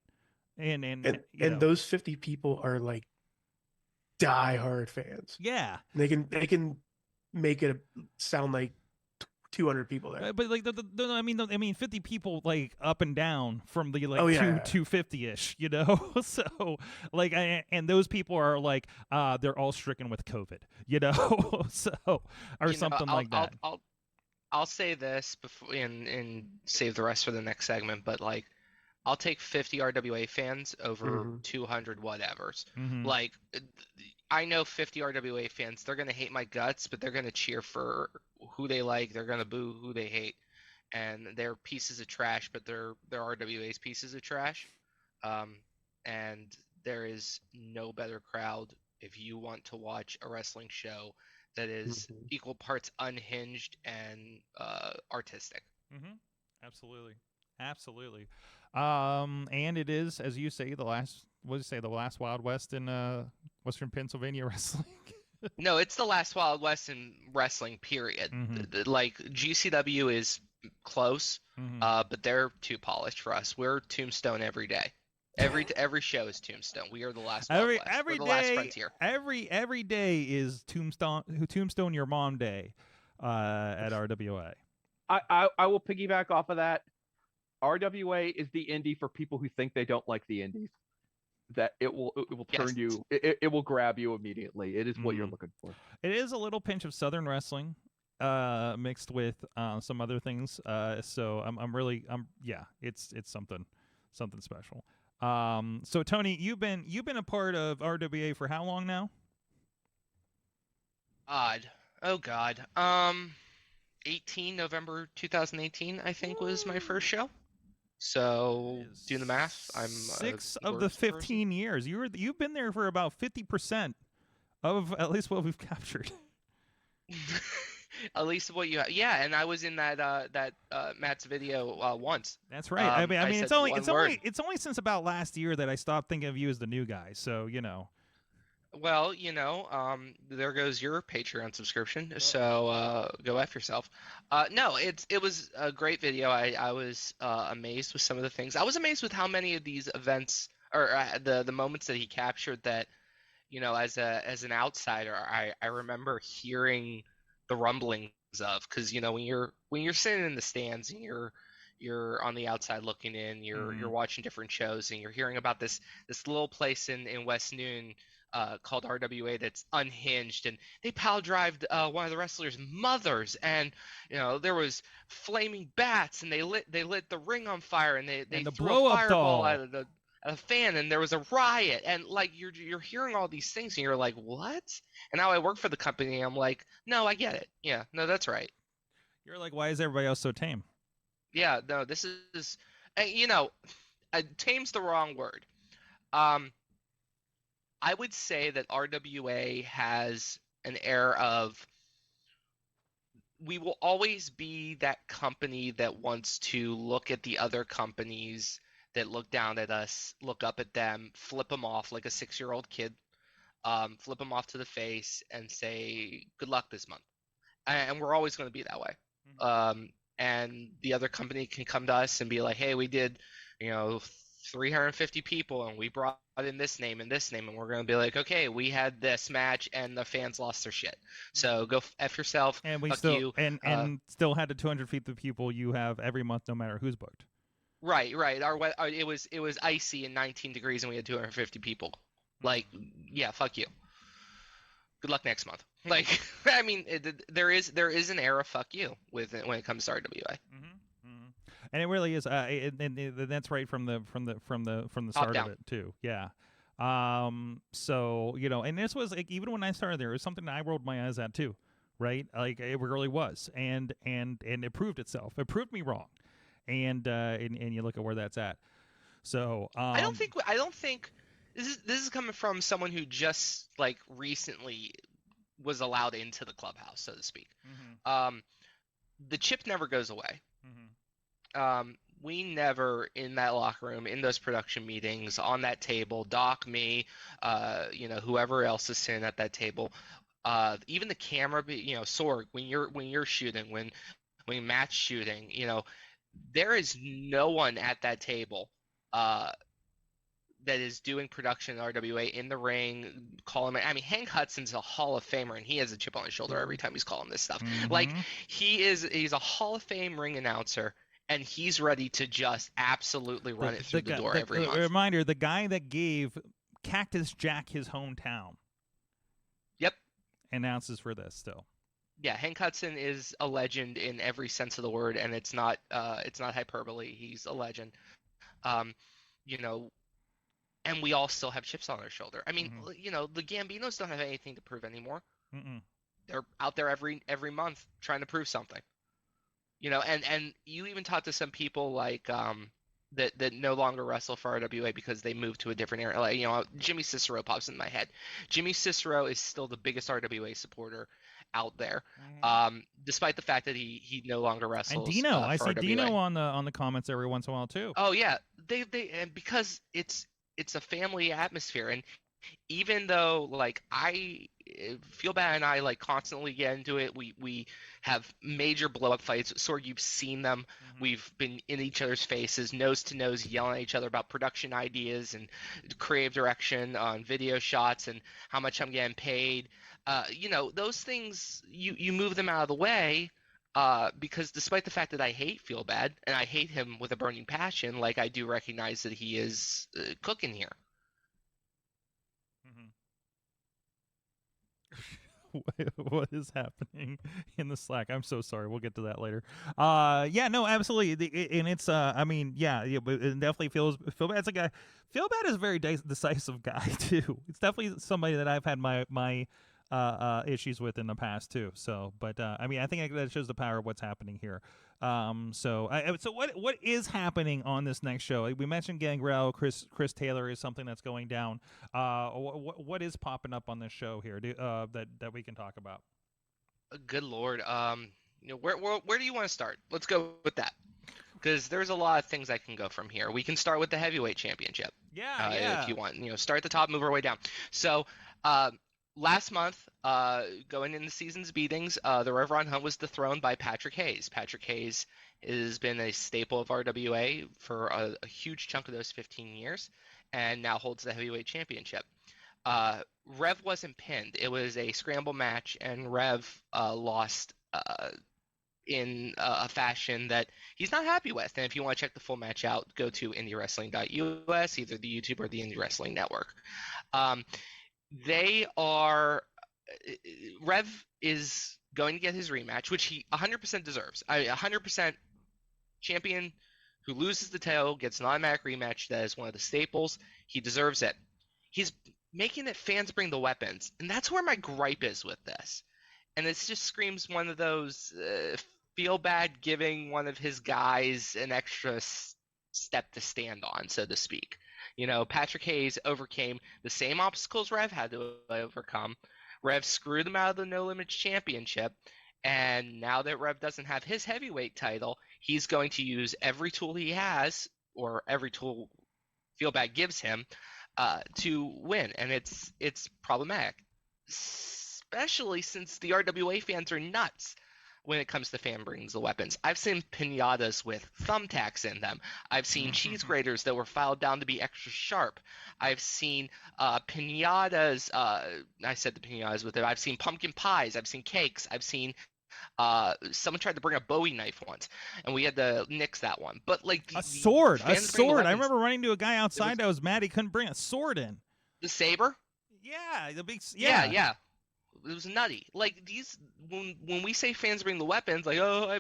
And those 50 people are like diehard fans. Yeah. They can make it sound like 200 people there. But like I mean 50 people like up and down from the like 250-ish, So like and those people are like they're all stricken with COVID, so or something like that. I'll say this before and save the rest for the next segment, but like I'll take 50 RWA fans over 200 whatevers. Like I know 50 RWA fans, they're going to hate my guts, but they're going to cheer for who they like. They're going to boo who they hate. And they're pieces of trash, but they're RWA's pieces of trash. And there is no better crowd if you want to watch a wrestling show that is equal parts unhinged and artistic. Absolutely. And it is, as you say, the last Wild West in Western Pennsylvania wrestling. No, it's the last Wild West in wrestling, period. Like, GCW is close, but they're too polished for us. We're Tombstone every day. Every show is Tombstone. We are the last Wild West. We're the last frontier. Every day is Tombstone your mom day at RWA. I will piggyback off of that. RWA is the indie for people who think they don't like the indies. That it will turn you, it will grab you immediately. It is what you're looking for. It is a little pinch of Southern wrestling mixed with some other things. So it's something special. So Tony, you've been a part of RWA for how long now? God. 18 November 2018, I think, was my first show. So, doing the math, I'm 6 of the 15 years. You've been there for about 50% of at least what we've captured. At least what you have. Yeah, and I was in that Matt's video once. That's right. I mean, it's only since about last year that I stopped thinking of you as the new guy. So, you know. Well, there goes your Patreon subscription. So go F yourself. No, it was a great video. I was amazed with some of the things. I was amazed with how many of these events or the moments that he captured that, as an outsider, I remember hearing the rumblings of, because when you're sitting in the stands and you're on the outside looking in, you're watching different shows and you're hearing about this little place in West Newton called RWA that's unhinged, and they pile drived one of the wrestlers' mothers, and there was flaming bats, and they lit the ring on fire, and they threw a fireball out of a fan, and there was a riot, and like you're hearing all these things, and you're like, what? And now I work for the company, and I'm like, no, I get it. Yeah, no, that's right. You're like, why is everybody else so tame? Yeah, no, this is, tame's the wrong word. I would say that RWA has an air of, we will always be that company that wants to look at the other companies that look down at us, look up at them, flip them off like a 6-year-old kid, flip them off to the face and say, good luck this month. And we're always going to be that way. And the other company can come to us and be like, hey, we did, 350 people and we brought in this name, and we're going to be like, okay, we had this match and the fans lost their shit, so go F yourself, and we fuck still you. and still had the 200 feet of people you have every month, no matter who's booked. Right. It was icy and 19 degrees and we had 250 people. Like, yeah, fuck you, good luck next month. Like, I mean, there is an era fuck you with it when it comes to RWA. And it really is, and that's right from the start of it too. Yeah. So and this was like, even when I started there, it was something that I rolled my eyes at too, right? Like, it really was, and it proved itself. It proved me wrong, and you look at where that's at. So I don't think this is coming from someone who just like recently was allowed into the clubhouse, so to speak. The chip never goes away. We never, in that locker room, in those production meetings, on that table, Doc, me, whoever else is sitting at that table, even the camera, Sorg, when you're shooting, when Matt's shooting, there is no one at that table that is doing production at RWA in the ring, calling it. I mean, Hank Hudson's a Hall of Famer, and he has a chip on his shoulder every time he's calling this stuff. Like, he's a Hall of Fame ring announcer, and he's ready to just absolutely run it through the door every month. Reminder, the guy that gave Cactus Jack his hometown. Yep. Announces for this still. Yeah, Hank Hudson is a legend in every sense of the word, and it's not hyperbole. He's a legend. And we all still have chips on our shoulder. I mean, the Gambinos don't have anything to prove anymore. They're out there every month trying to prove something. And you even talk to some people like that no longer wrestle for RWA because they moved to a different area. Like, Jimmy Cicero pops in my head. Jimmy Cicero is still the biggest RWA supporter, out there. Despite the fact that he no longer wrestles. And Dino, I see RWA. Dino on the comments every once in a while too. Oh yeah, they and because it's a family atmosphere, and even though like I feel bad and I like constantly get into it, we have major blow up fights. Sorg, you've seen them. We've been in each other's faces, nose to nose, yelling at each other about production ideas and creative direction on video shots and how much I'm getting paid. Those things you move them out of the way. Because despite the fact that I hate Feel Bad and I hate him with a burning passion, like I do recognize that he is cooking here. What is happening in the Slack? I'm so sorry. We'll get to that later. Yeah, no, absolutely. And it's, I mean, yeah, but it definitely Feel Bad's a guy. Feel Bad is a very decisive guy too. It's definitely somebody that I've had my issues with in the past too. So, but I mean, I think that shows the power of what's happening here. So what is happening on this next show? We mentioned Gangrel. Chris Taylor is something that's going down. What is popping up on this show here that we can talk about? Good Lord. Where do you want to start? Let's go with that. Because there's a lot of things I can go from here. We can start with the heavyweight championship. Yeah. If you want, start at the top, move our way down. So, last month, going into the season's beatings, the Rev Ron Hunt was dethroned by Patrick Hayes. Patrick Hayes has been a staple of RWA for a huge chunk of those 15 years and now holds the heavyweight championship. Rev wasn't pinned. It was a scramble match, and Rev lost in a fashion that he's not happy with. And if you want to check the full match out, go to indiewrestling.us, either the YouTube or the Indie Wrestling Network. Rev is going to get his rematch, which he 100% deserves. 100% champion who loses the title gets an automatic rematch. That is one of the staples. He deserves it. He's making it fans bring the weapons, and that's where my gripe is with this. And it just screams one of those Feel Bad giving one of his guys an extra step to stand on, so to speak. Patrick Hayes overcame the same obstacles Rev had to overcome. Rev screwed him out of the No Limits Championship, and now that Rev doesn't have his heavyweight title, he's going to use every tool he has, or every tool Feel Bad gives him, to win. And it's problematic, especially since the RWA fans are nuts when it comes to fan brings the weapons. I've seen pinatas with thumbtacks in them. I've seen cheese graters that were filed down to be extra sharp. I've seen pinatas. I said the pinatas with it. I've seen pumpkin pies. I've seen cakes. I've seen someone tried to bring a Bowie knife once, and we had to nix that one. But like a sword. I remember running to a guy outside that was mad he couldn't bring a sword in. The saber. Yeah, the big. Yeah. It was nutty. Like these, when we say fans bring the weapons, like I'll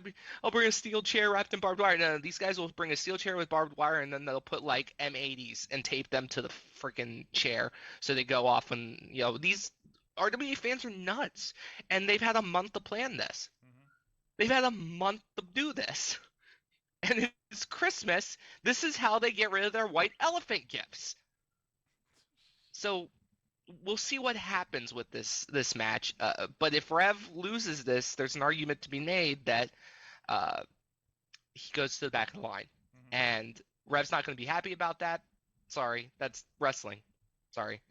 bring a steel chair wrapped in barbed wire. No, these guys will bring a steel chair with barbed wire, and then they'll put like M80s and tape them to the freaking chair so they go off. And these RWA fans are nuts, and they've had a month to plan this. They've had a month to do this, and it's Christmas. This is how they get rid of their white elephant gifts. So we'll see what happens with this match. But if Rev loses this, there's an argument to be made that he goes to the back of the line. And Rev's not going to be happy about that. Sorry, that's wrestling. Sorry.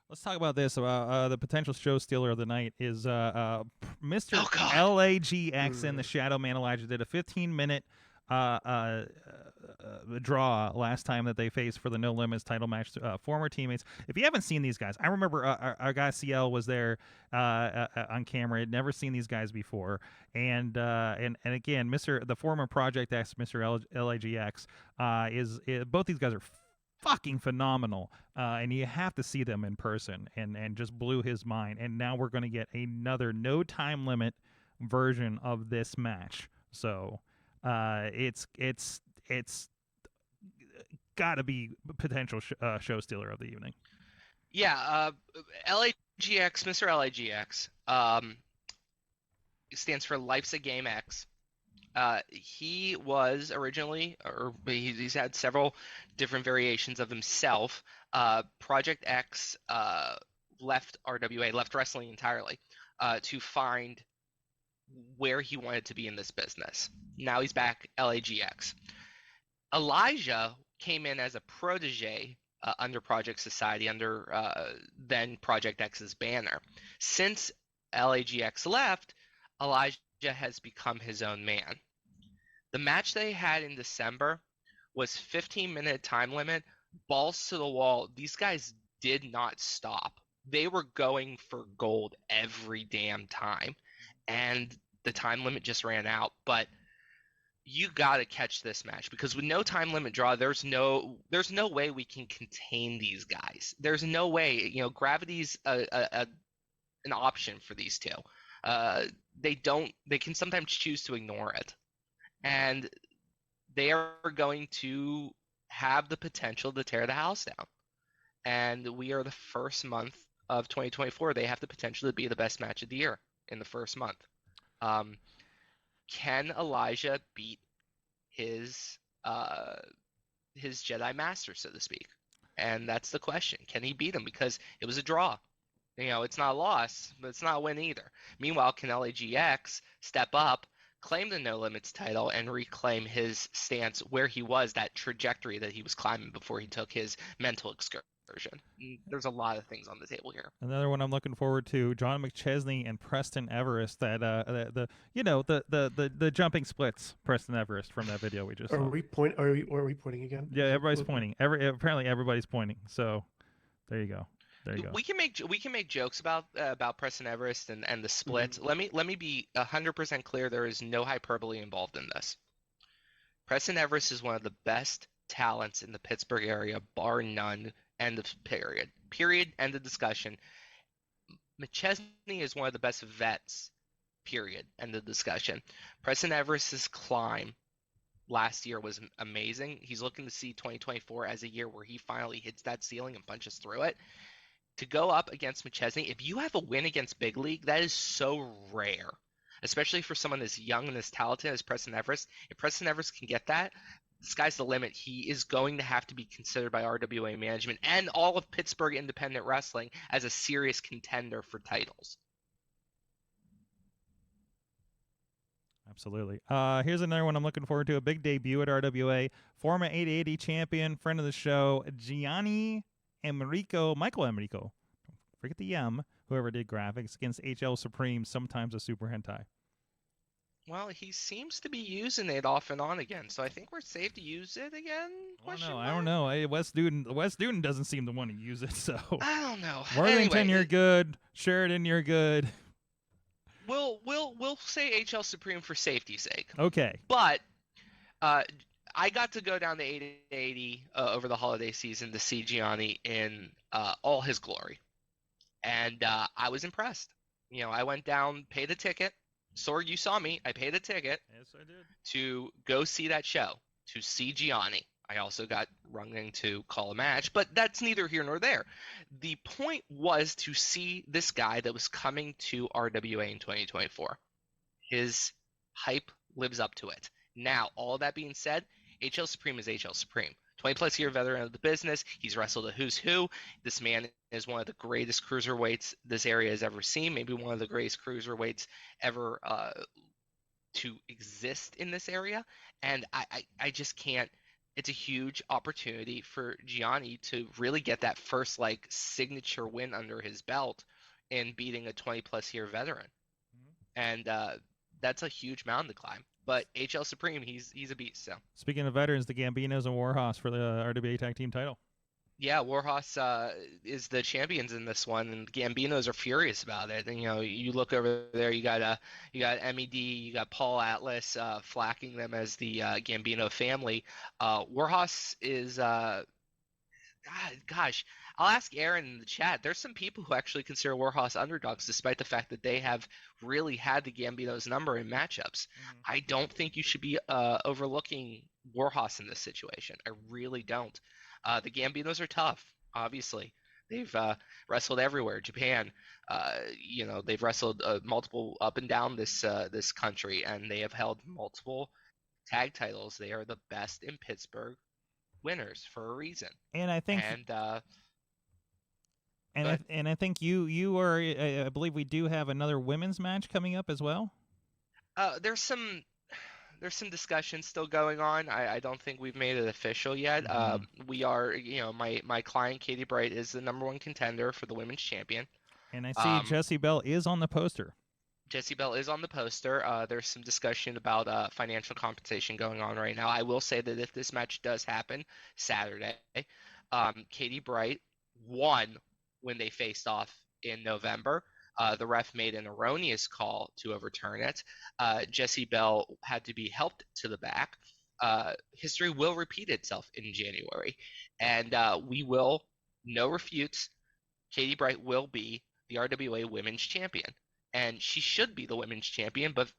Let's talk about this. The potential show stealer of the night is Mr. LAGX and the Shadow Man Elijah did a 15-minute draw last time that they faced for the No Limits title match. Former teammates. If you haven't seen these guys, I remember our guy CL was there on camera. Had never seen these guys before, and again, the former Project X, Mr. LAGX, is both these guys are fucking phenomenal, and you have to see them in person, and just blew his mind. And now we're going to get another no time limit version of this match. So it's got to be potential show stealer of the evening. Yeah, LAGX, Mr. LAGX, stands for Life's a Game X. He was originally, or he's had several different variations of himself. Project X left RWA, left wrestling entirely. to find where he wanted to be in this business. Now he's back LAGX. Elijah came in as a protege under Project Society, under then Project X's banner. Since LAGX left, Elijah has become his own man. The match they had in December was 15-minute time limit, balls to the wall. These guys did not stop. They were going for gold every damn time, and the time limit just ran out. But you got to catch this match, because with no time limit draw, there's no way we can contain these guys. There's no way. Gravity's an option for these two. They can sometimes choose to ignore it, and they are going to have the potential to tear the house down. And we are the first month of 2024. They have the potential to be the best match of the year in the first month. Can Elijah beat his Jedi Master, so to speak? And that's the question. Can he beat him? Because it was a draw. It's not a loss, but it's not a win either. Meanwhile, can LAGX step up, claim the No Limits title, and reclaim his stance where he was, that trajectory that he was climbing before he took his mental excursion? There's a lot of things on the table here. Another one I'm looking forward to: John McChesney and Preston Everest. That the jumping splits. Preston Everest from that video we just saw. Are we pointing again? Yeah, everybody's pointing. Apparently everybody's pointing. So there you go. There you go. We can make jokes about Preston Everest and the splits. Mm-hmm. Let me be 100% clear. There is no hyperbole involved in this. Preston Everest is one of the best talents in the Pittsburgh area, bar none. End of period. Period. End of discussion. McChesney is one of the best vets. Period. End of discussion. Preston Everest's climb last year was amazing. He's looking to see 2024 as a year where he finally hits that ceiling and punches through it. To go up against McChesney, if you have a win against Big League, that is so rare, especially for someone as young and as talented as Preston Everest. If Preston Everest can get that, the sky's the limit. He is going to have to be considered by RWA management and all of Pittsburgh independent wrestling as a serious contender for titles. Absolutely. Here's another one I'm looking forward to. A big debut at RWA. Former 880 champion, friend of the show, Michael Emrico. Don't forget the M, whoever did graphics, against HL Supreme, sometimes a Super Hentai. Well, he seems to be using it off and on again, so I think we're safe to use it again. I don't know. Wes Duden doesn't seem to want to use it, so I don't know. Worthington, anyway, you're good. Sheridan, you're good. We'll say HL Supreme for safety's sake. Okay. But I got to go down to 880 over the holiday season to see Gianni in all his glory, and I was impressed. I went down, paid a ticket. Sorg, you saw me. I paid a ticket. Yes, I did. To go see that show, to see Gianni. I also got rung in to call a match, but that's neither here nor there. The point was to see this guy that was coming to RWA in 2024. His hype lives up to it. Now, all that being said, HL Supreme is HL Supreme. 20-plus year veteran of the business. He's wrestled a who's who. This man is one of the greatest cruiserweights this area has ever seen, maybe one of the greatest cruiserweights ever to exist in this area. And I just can't – it's a huge opportunity for Gianni to really get that first, signature win under his belt in beating a 20-plus year veteran. Mm-hmm. And that's a huge mountain to climb. But HL Supreme, he's a beast. So speaking of veterans, the Gambinos and Warhorse for the RWA Tag Team title. Yeah, Warhorse is the champions in this one, and Gambinos are furious about it. And you look over there, you got MED, you got Paul Atlas flacking them as the Gambino family. Warhorse is gosh, I'll ask Aaron in the chat. There's some people who actually consider Warhorse underdogs, despite the fact that they have really had the Gambinos number in matchups. Mm-hmm. I don't think you should be overlooking Warhorse in this situation. I really don't. The Gambinos are tough, obviously. They've wrestled everywhere. Japan, they've wrestled multiple up and down this country, and they have held multiple tag titles. They are the best in Pittsburgh winners for a reason. And I think And I think you are. I believe we do have another women's match coming up as well. There's some discussion still going on. I don't think we've made it official yet. We are, my client Katie Bright is the #1 contender for the women's champion. And I see Jessie Bell is on the poster. Jessie Bell is on the poster. There's some discussion about financial compensation going on right now. I will say that if this match does happen Saturday, Katie Bright won when they faced off in November. The ref made an erroneous call to overturn it. Jessie Bell had to be helped to the back. History will repeat itself in January, and we will, no refutes, Katie Bright will be the RWA Women's Champion. And she should be the Women's Champion, but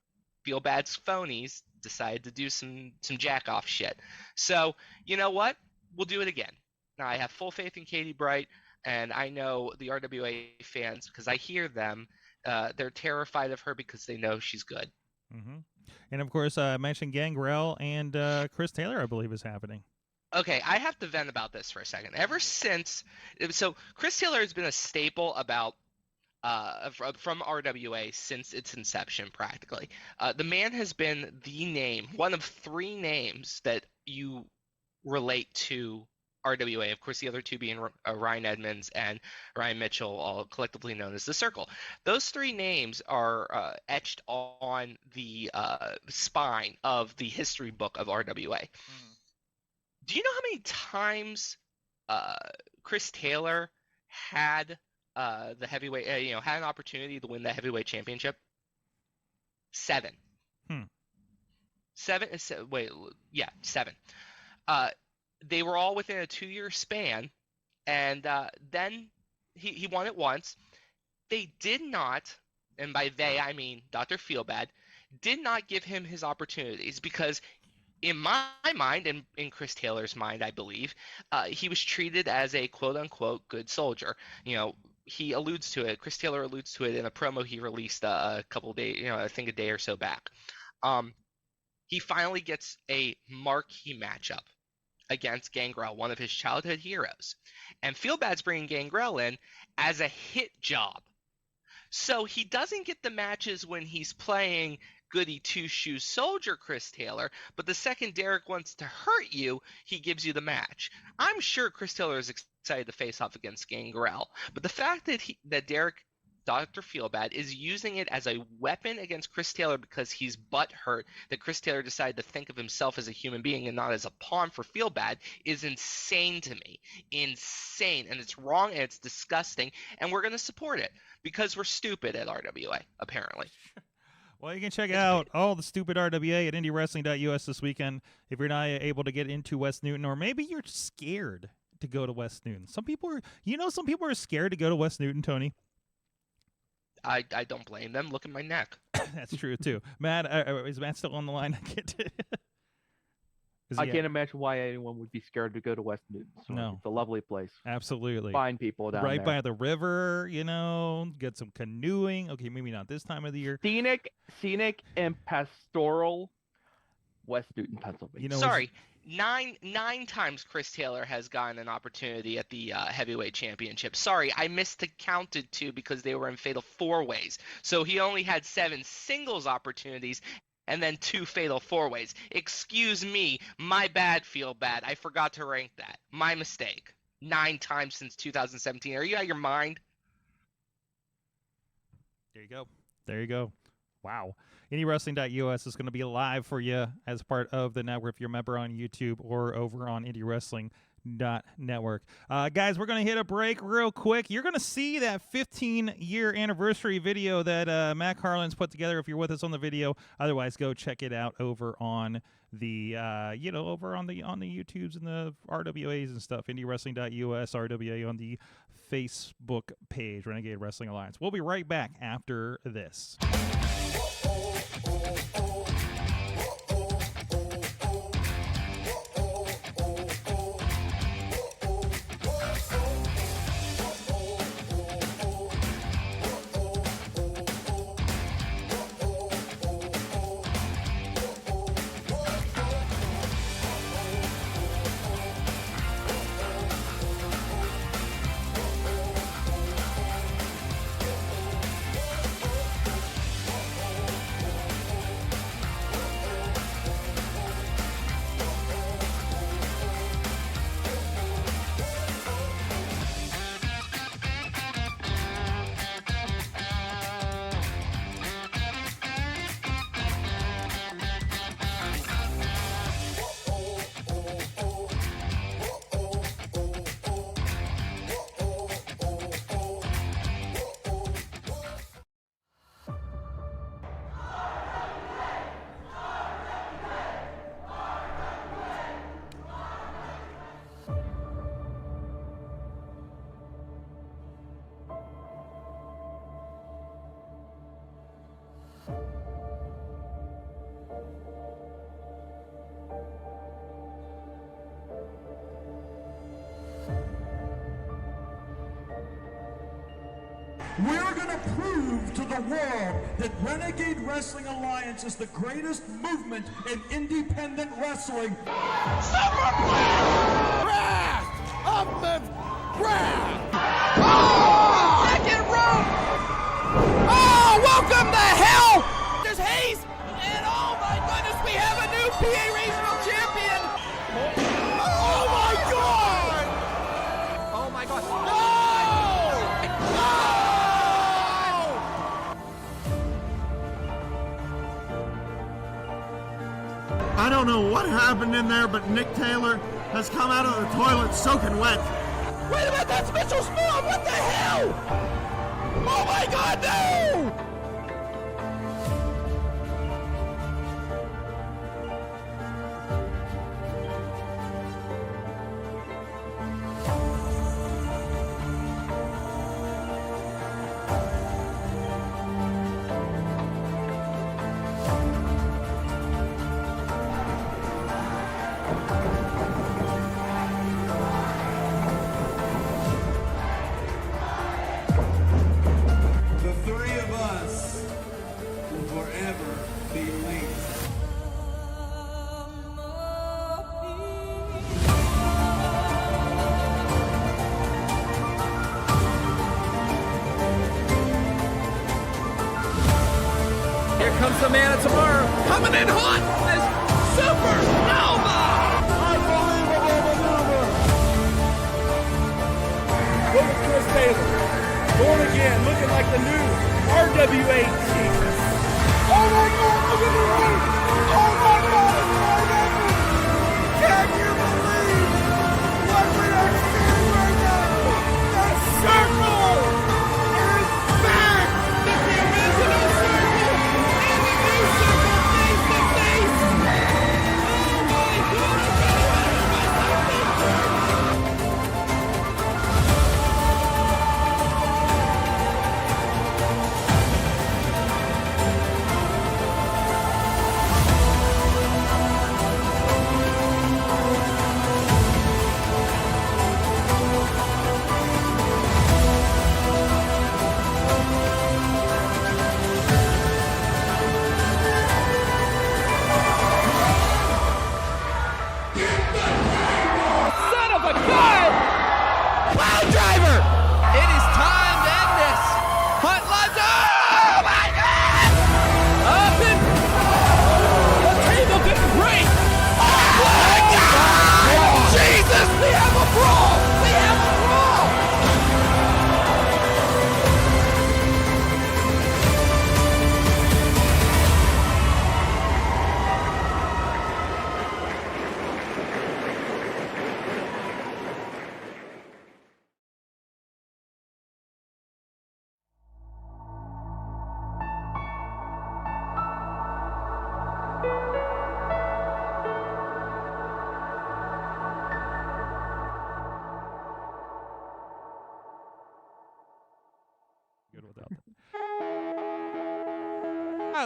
Feel Bad's phonies decided to do some jack-off shit. So, you know what? We'll do it again. Now, I have full faith in Katie Bright, and I know the RWA fans, because I hear them, they're terrified of her because they know she's good. Mm-hmm. And, of course, I mentioned Gangrel and Chris Taylor, I believe, is happening. Okay, I have to vent about this for a second. Ever since – so Chris Taylor has been a staple about from RWA since its inception, practically. The man has been the name, one of 3 names that you relate to RWA. Of course, the other 2 being Ryan Edmonds and Ryan Mitchell, all collectively known as The Circle. Those 3 names are etched on the spine of the history book of RWA. Do you know how many times Chris Taylor had the heavyweight, had an opportunity to win the heavyweight championship? 7. 7. 7. They were all within a 2-year span, and then he won it once. They did not, and by they I mean Dr. Feelbad, did not give him his opportunities because in my mind, and in Chris Taylor's mind, I believe, he was treated as a quote-unquote good soldier. He alludes to it. Chris Taylor alludes to it in a promo he released a couple days, I think a day or so back. He finally gets a marquee matchup against Gangrel, one of his childhood heroes. And Feelbad's bringing Gangrel in as a hit job. So he doesn't get the matches when he's playing goody two-shoes soldier Chris Taylor, but the second Derek wants to hurt you, he gives you the match. I'm sure Chris Taylor is excited to face off against Gangrel, but the fact that Derek, Dr. Feelbad, is using it as a weapon against Chris Taylor because he's butthurt that Chris Taylor decided to think of himself as a human being and not as a pawn for Feelbad is insane to me. Insane. And it's wrong and it's disgusting, and we're going to support it because we're stupid at RWA, apparently. Well, you can check out all the stupid RWA at IndieWrestling.us this weekend if you're not able to get into West Newton, or maybe you're scared to go to West Newton. Some people are scared to go to West Newton, Tony. I don't blame them. Look at my neck. That's true, too. Matt, is Matt still on the line? I can't imagine why anyone would be scared to go to West Newton. So no. It's a lovely place. Absolutely. Fine people down there. Right by the river, get some canoeing. Okay, maybe not this time of the year. Scenic and pastoral West Newton, Pennsylvania. Sorry. Nine times Chris Taylor has gotten an opportunity at the heavyweight championship. Sorry, I missed to count it 2 because they were in fatal 4-ways. So he only had 7 singles opportunities and then 2 fatal 4-ways. Excuse me, my bad, Feelbad. I forgot to rank that. My mistake. 9 times since 2017. Are you out of your mind? There you go. Wow. IndieWrestling.us is going to be live for you as part of the network if you're a member on YouTube or over on IndieWrestling.network. Guys, we're going to hit a break real quick. You're going to see that 15-year anniversary video that Matt Carlin's put together if you're with us on the video. Otherwise, go check it out over on the over on the YouTubes and the RWAs and stuff. IndieWrestling.us, RWA on the Facebook page, Renegade Wrestling Alliance. We'll be right back after this. We're going to prove to the world that Renegade Wrestling Alliance is the greatest movement in independent wrestling. Wrath of the Wrath! Oh! Second rope! Oh, welcome to hell! There's Hayes, and oh my goodness, we have a new PA Regional Champion! Oh my God! Oh my God! No! I don't know what happened in there, but Nick Taylor has come out of the toilet soaking wet. Wait a minute, that's Mitchell Small! What the hell? Oh my God, no! Comes the man of tomorrow, coming in hot as Super Alba! Unbelievable maneuver! Look at Chris Taylor, going again, looking like the new RWA Jesus. Oh my God, look at the right! Oh my God, it's RW! Can you believe what we are seeing right now? The circle is back! The original circle!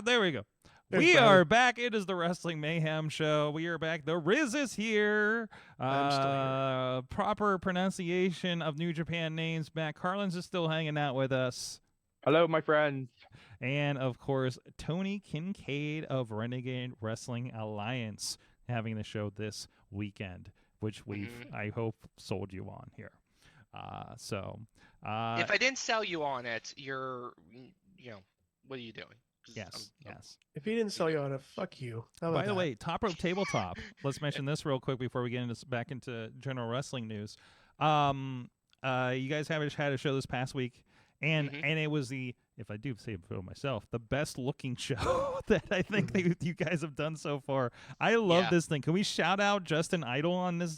There we go. We are back. It is the Wrestling Mayhem show. We are back. The Riz is here. I'm still here. Proper pronunciation of New Japan names. Matt Carlins is still hanging out with us. Hello, my friends. And, of course, Tony Kincaid of Renegade Wrestling Alliance having the show this weekend, which we've, I hope, sold you on here. If I didn't sell you on it, you're, what are you doing? Yes, yes. If he didn't sell you on it, fuck you. By the way, Top Rope Tabletop. Let's mention this real quick before we get back into general wrestling news. You guys had a show this past week, and it was if I do say so myself, the best looking show that I think that you guys have done so far. I love this thing. Can we shout out Justin Idol on this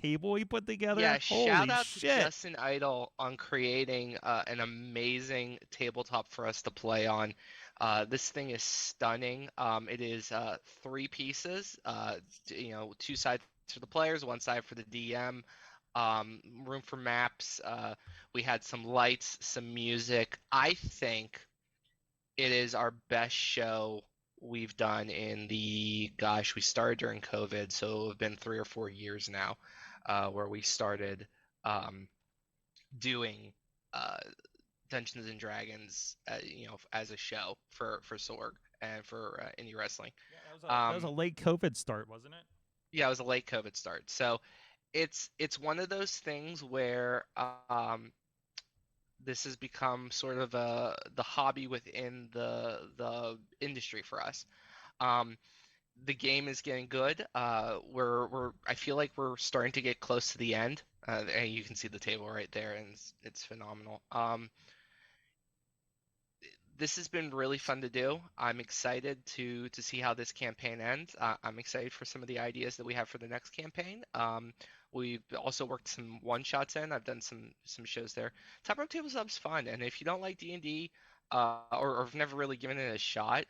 table he put together? Yeah, Holy shout out shit. to Justin Idol on creating an amazing tabletop for us to play on. This thing is stunning. It is 3 pieces, 2 sides for the players, 1 side for the DM, room for maps. We had some lights, some music. I think it is our best show we've done in we started during COVID, so it have been 3 or 4 years now, where we started doing Dungeons and Dragons, as a show for Sorg and for indie wrestling. Yeah, that was a late COVID start, wasn't it? Yeah, it was a late COVID start. So it's one of those things where this has become sort of the hobby within the industry for us. The game is getting good. I feel like we're starting to get close to the end. And you can see the table right there, and it's phenomenal. This has been really fun to do. I'm excited to see how this campaign ends. I'm excited for some of the ideas that we have for the next campaign. We've also worked some one-shots in. I've done some shows there. Top Rope Tabletop's fun, and if you don't like D&D or have never really given it a shot,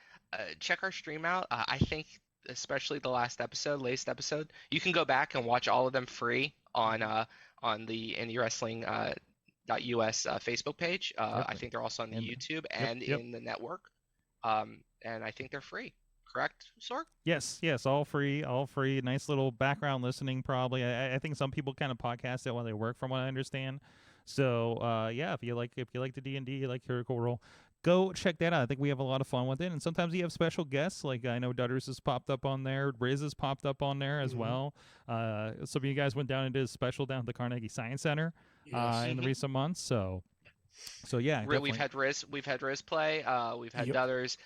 check our stream out. I think especially the latest episode, you can go back and watch all of them free on the Indie Wrestling .us Facebook page. I think they're also on the YouTube and in the network. And I think they're free. Correct, Sorg? Yes, all free. Nice little background listening, probably. I think some people kind of podcast it while they work, from what I understand. So, if you like the D&D, you like Critical Role, go check that out. I think we have a lot of fun with it. And sometimes you have special guests. Like, I know Dutters has popped up on there. Riz has popped up on there as well. Some of you guys went down and did a special down at the Carnegie Science Center in the recent months. So yeah, we've had Riz play. We've had Dutters.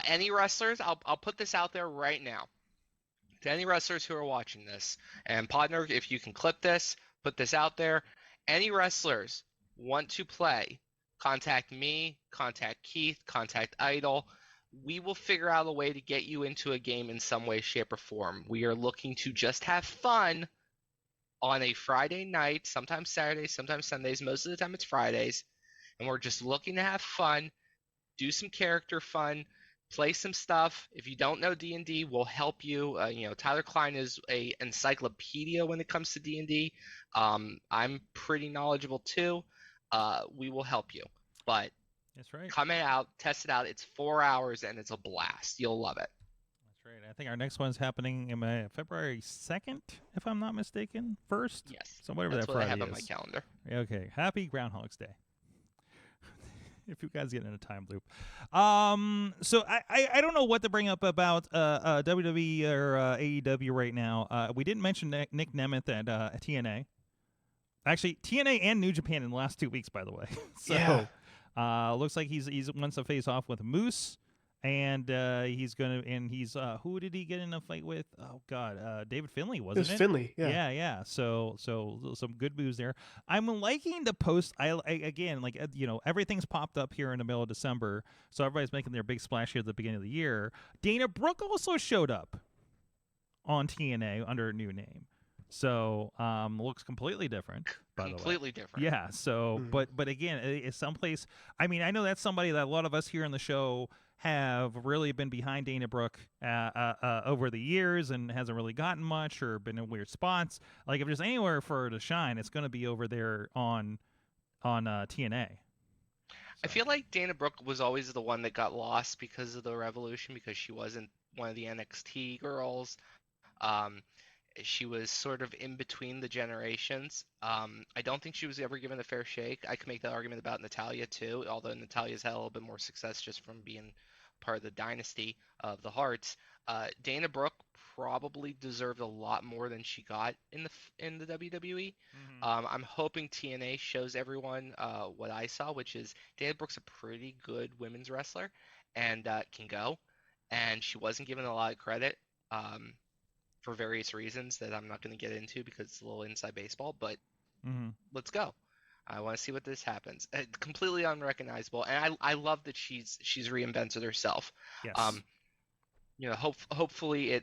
Any wrestlers? I'll put this out there right now. To any wrestlers who are watching this, and Podner, if you can clip this, put this out there. Any wrestlers want to play? Contact me. Contact Keith. Contact Idol. We will figure out a way to get you into a game in some way, shape, or form. We are looking to just have fun on a Friday night, sometimes Saturdays, sometimes Sundays. Most of the time it's Fridays. And we're just looking to have fun, do some character fun, play some stuff. If you don't know D&D, we'll help you. Tyler Klein is an encyclopedia when it comes to D&D. I'm pretty knowledgeable too. We will help you. But that's right. Come out, test it out. It's 4 hours and it's a blast. You'll love it. That's right. I think our next one's happening in February 2nd, if I'm not mistaken. 1st? Yes. So whatever that's that what Friday I have on is. my calendar. Okay. Happy Groundhog's Day. If you guys get in a time loop. So I don't know what to bring up about WWE or AEW right now. We didn't mention Nick Nemeth at TNA. Actually, TNA and New Japan in the last 2 weeks, by the way. So looks like he's wants to face off with Moose, and he's who did he get in a fight with? Oh God, David Finlay, wasn't it? Finlay, yeah. So some good moves there. I'm liking the post. Everything's popped up here in the middle of December, so everybody's making their big splash here at the beginning of the year. Dana Brooke also showed up on TNA under a new name. So looks completely different. Completely different. Yeah. So, but again, it's someplace. I mean, I know that's somebody that a lot of us here on the show have really been behind Dana Brooke over the years, and hasn't really gotten much or been in weird spots. Like, if there's anywhere for her to shine, it's going to be over there on TNA. So. I feel like Dana Brooke was always the one that got lost because of the Revolution, because she wasn't one of the NXT girls. She was sort of in between the generations. I don't think she was ever given a fair shake. I could make that argument about Natalya too, although Natalya's had a little bit more success just from being part of the dynasty of the Hearts. Dana Brooke probably deserved a lot more than she got in the WWE. I'm hoping TNA shows everyone what I saw, which is Dana Brooke's a pretty good women's wrestler and can go. And she wasn't given a lot of credit. For various reasons that I'm not going to get into because it's a little inside baseball, but let's go. I want to see what this happens. Completely unrecognizable, and I love that she's reinvented herself. Yes. Hopefully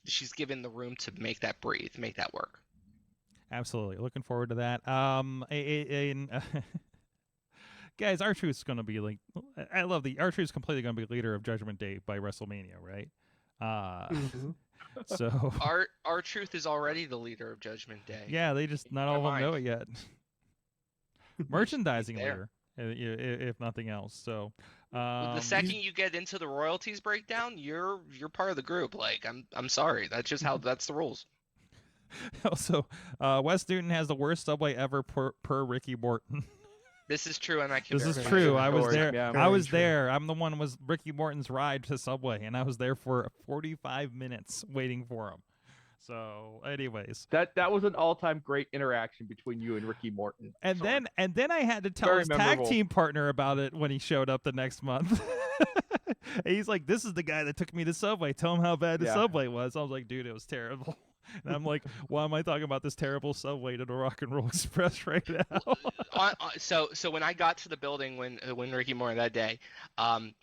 she's given the room to make that breathe, make that work. Absolutely, looking forward to that. Guys, R-Truth is going to be like, I love R-Truth is completely going to be leader of Judgment Day by WrestleMania, right? So R-Truth is already the leader of Judgment Day. Yeah, they just not all of them know it yet. Merchandising leader, if nothing else. So the second you get into the royalties breakdown, you're part of the group. Like, I'm sorry, that's just that's the rules. Also, Wes Newton has the worst subway ever per Ricky Morton. This is true, and I can. This is true. I was there. I was there. I'm the one was Ricky Morton's ride to Subway, and I was there for 45 minutes waiting for him. So, anyways, that was an all-time great interaction between you and Ricky Morton. And then I had to tell his tag team partner about it when he showed up the next month. He's like, "This is the guy that took me to Subway. Tell him how bad the Subway was." I was like, "Dude, it was terrible." And I'm like, "Why am I talking about this terrible Subway to the Rock and Roll Express right now?" So when I got to the building when Ricky Morton that day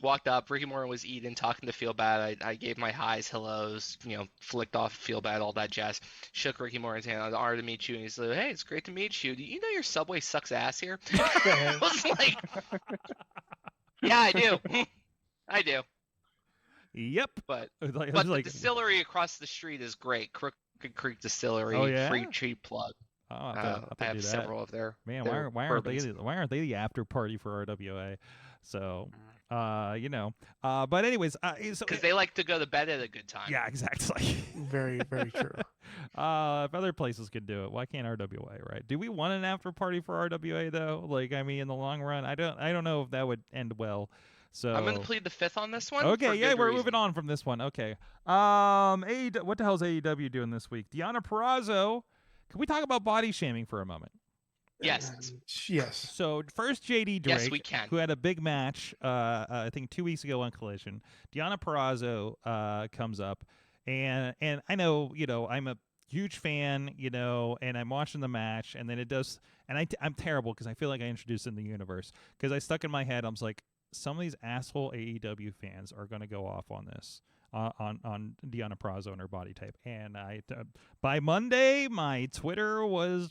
walked up, Ricky Morton was eating, talking to Feel Bad. I gave my highs, hellos, flicked off Feel Bad, all that jazz. Shook Ricky Morton's hand. I was honored to meet you, and he's like, "Hey, it's great to meet you. Do you know your Subway sucks ass here?" I was like, "Yeah, I do." I do. Yep. But the distillery across the street is great. Crooked Creek Distillery. Oh, yeah? Free cheap plug. Oh, I have several of their. Man, their why aren't they the after party for RWA? So, but anyways, because they like to go to bed at a good time. Yeah, exactly. Very, very true. If other places could do it, why can't RWA? Right? Do we want an after party for RWA though? Like, I mean, in the long run, I don't know if that would end well. So I'm going to plead the fifth on this one. Okay, yeah, we're moving on from this one. Okay. What the hell is AEW doing this week? Deonna Purrazzo. Can we talk about body shaming for a moment? Yes. Yes. So first, JD Drake, yes, we can. who had a big match, I think 2 weeks ago on Collision. Deonna Purrazzo comes up, and I know, I'm a huge fan, and I'm watching the match, and then it does, and I'm terrible because I feel like I introduced it in the universe because I stuck in my head, I was like, some of these asshole AEW fans are going to go off on this, on Deonna Purrazzo and her body type. And by Monday, my Twitter was,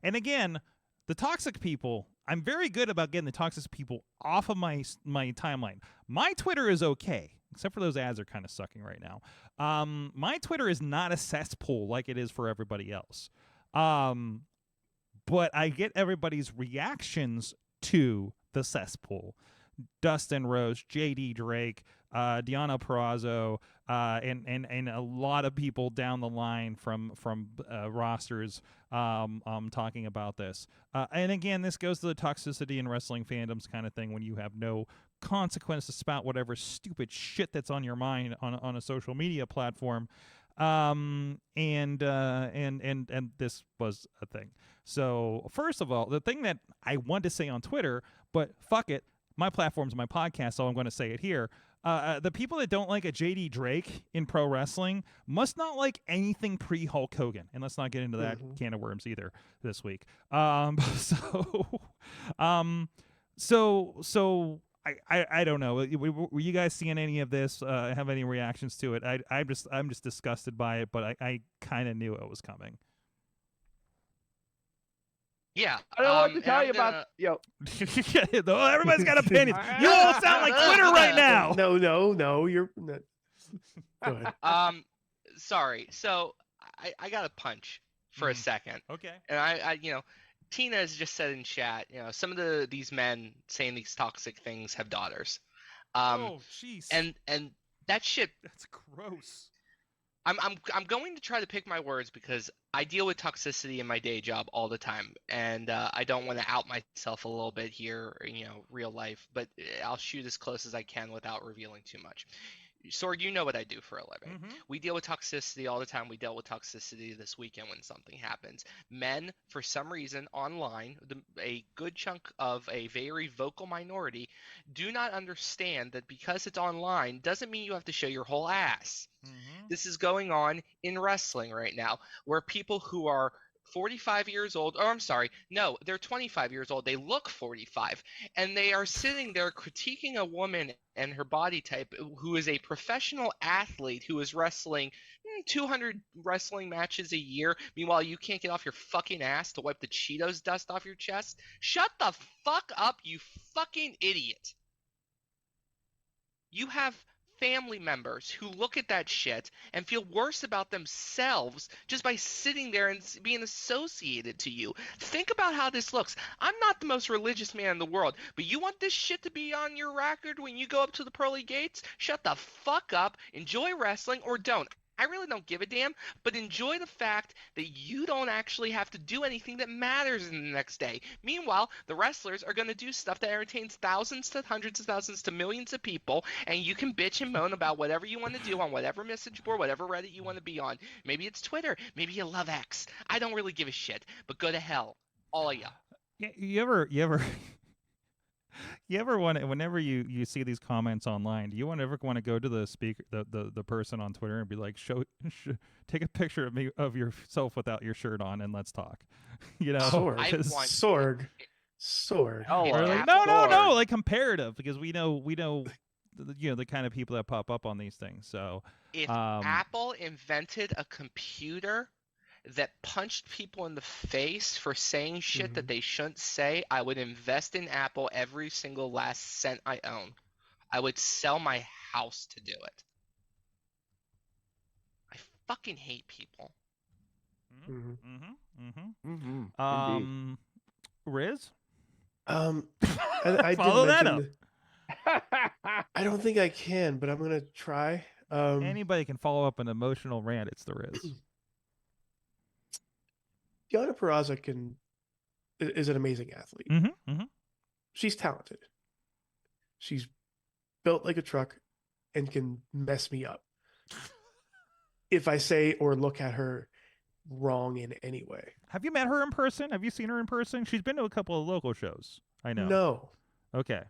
and again, the toxic people, I'm very good about getting the toxic people off of my timeline. My Twitter is okay, except for those ads are kind of sucking right now. My Twitter is not a cesspool like it is for everybody else. But I get everybody's reactions to the cesspool. Dustin Rhodes, JD Drake, Deonna Purrazzo, and a lot of people down the line from rosters talking about this. And again, this goes to the toxicity in wrestling fandoms kind of thing when you have no consequence to spout whatever stupid shit that's on your mind on a social media platform. And this was a thing. So first of all, the thing that I want to say on Twitter, but fuck it, my platform's my podcast, so I'm going to say it here. The people that don't like a JD Drake in pro wrestling must not like anything pre-Hulk Hogan. And let's not get into that can of worms either this week. So I don't know. Were you guys seeing any of this? Have any reactions to it? I'm just disgusted by it, but I kind of knew it was coming. Yeah, I don't know what to tell you about. Everybody's got opinions. You all sound like Twitter right now. No, you're not. Go ahead. Sorry. So I got a punch for a second. Okay. And I Tina has just said in chat, some of these men saying these toxic things have daughters. Oh, jeez. And that shit. That's gross. I'm going to try to pick my words because I deal with toxicity in my day job all the time, and I don't want to out myself a little bit here, real life, but I'll shoot as close as I can without revealing too much. Sorg, you know what I do for a living. Mm-hmm. We deal with toxicity all the time. We dealt with toxicity this weekend when something happens. Men, for some reason, online, a good chunk of a very vocal minority, do not understand that because it's online doesn't mean you have to show your whole ass. Mm-hmm. This is going on in wrestling right now, where people who are 45 years old, or I'm sorry, no, they're 25 years old. They look 45, and they are sitting there critiquing a woman and her body type who is a professional athlete who is wrestling 200 wrestling matches a year. Meanwhile, you can't get off your fucking ass to wipe the Cheetos dust off your chest. Shut the fuck up, you fucking idiot. You have family members who look at that shit and feel worse about themselves just by sitting there and being associated to you. Think about how this looks. I'm not the most religious man in the world, but you want this shit to be on your record when you go up to the pearly gates? Shut the fuck up, enjoy wrestling, or don't. I really don't give a damn, but enjoy the fact that you don't actually have to do anything that matters in the next day. Meanwhile, the wrestlers are going to do stuff that entertains thousands to hundreds of thousands to millions of people, and you can bitch and moan about whatever you want to do on whatever message board, whatever Reddit you want to be on. Maybe it's Twitter. Maybe you love X. I don't really give a shit, but go to hell. All of ya. Yeah, you ever want to, whenever you see these comments online, do you ever want to go to the speaker, the person on Twitter and be like, take a picture of me, of yourself without your shirt on, and let's talk? You know, Sorg. Oh, like, no, like comparative, because we know, you know, the kind of people that pop up on these things. So if Apple invented a computer that punched people in the face for saying shit that they shouldn't say, I would invest in Apple every single last cent I own. I would sell my house to do it. I fucking hate people. Riz? I follow that up. I don't think I can, but I'm gonna try. Anybody can follow up an emotional rant. It's the Riz. Deonna Purrazzo is an amazing athlete. She's talented. She's built like a truck and can mess me up if I say or look at her wrong in any way. Have you met her in person? Have you seen her in person? She's been to a couple of local shows. I know. No. Okay.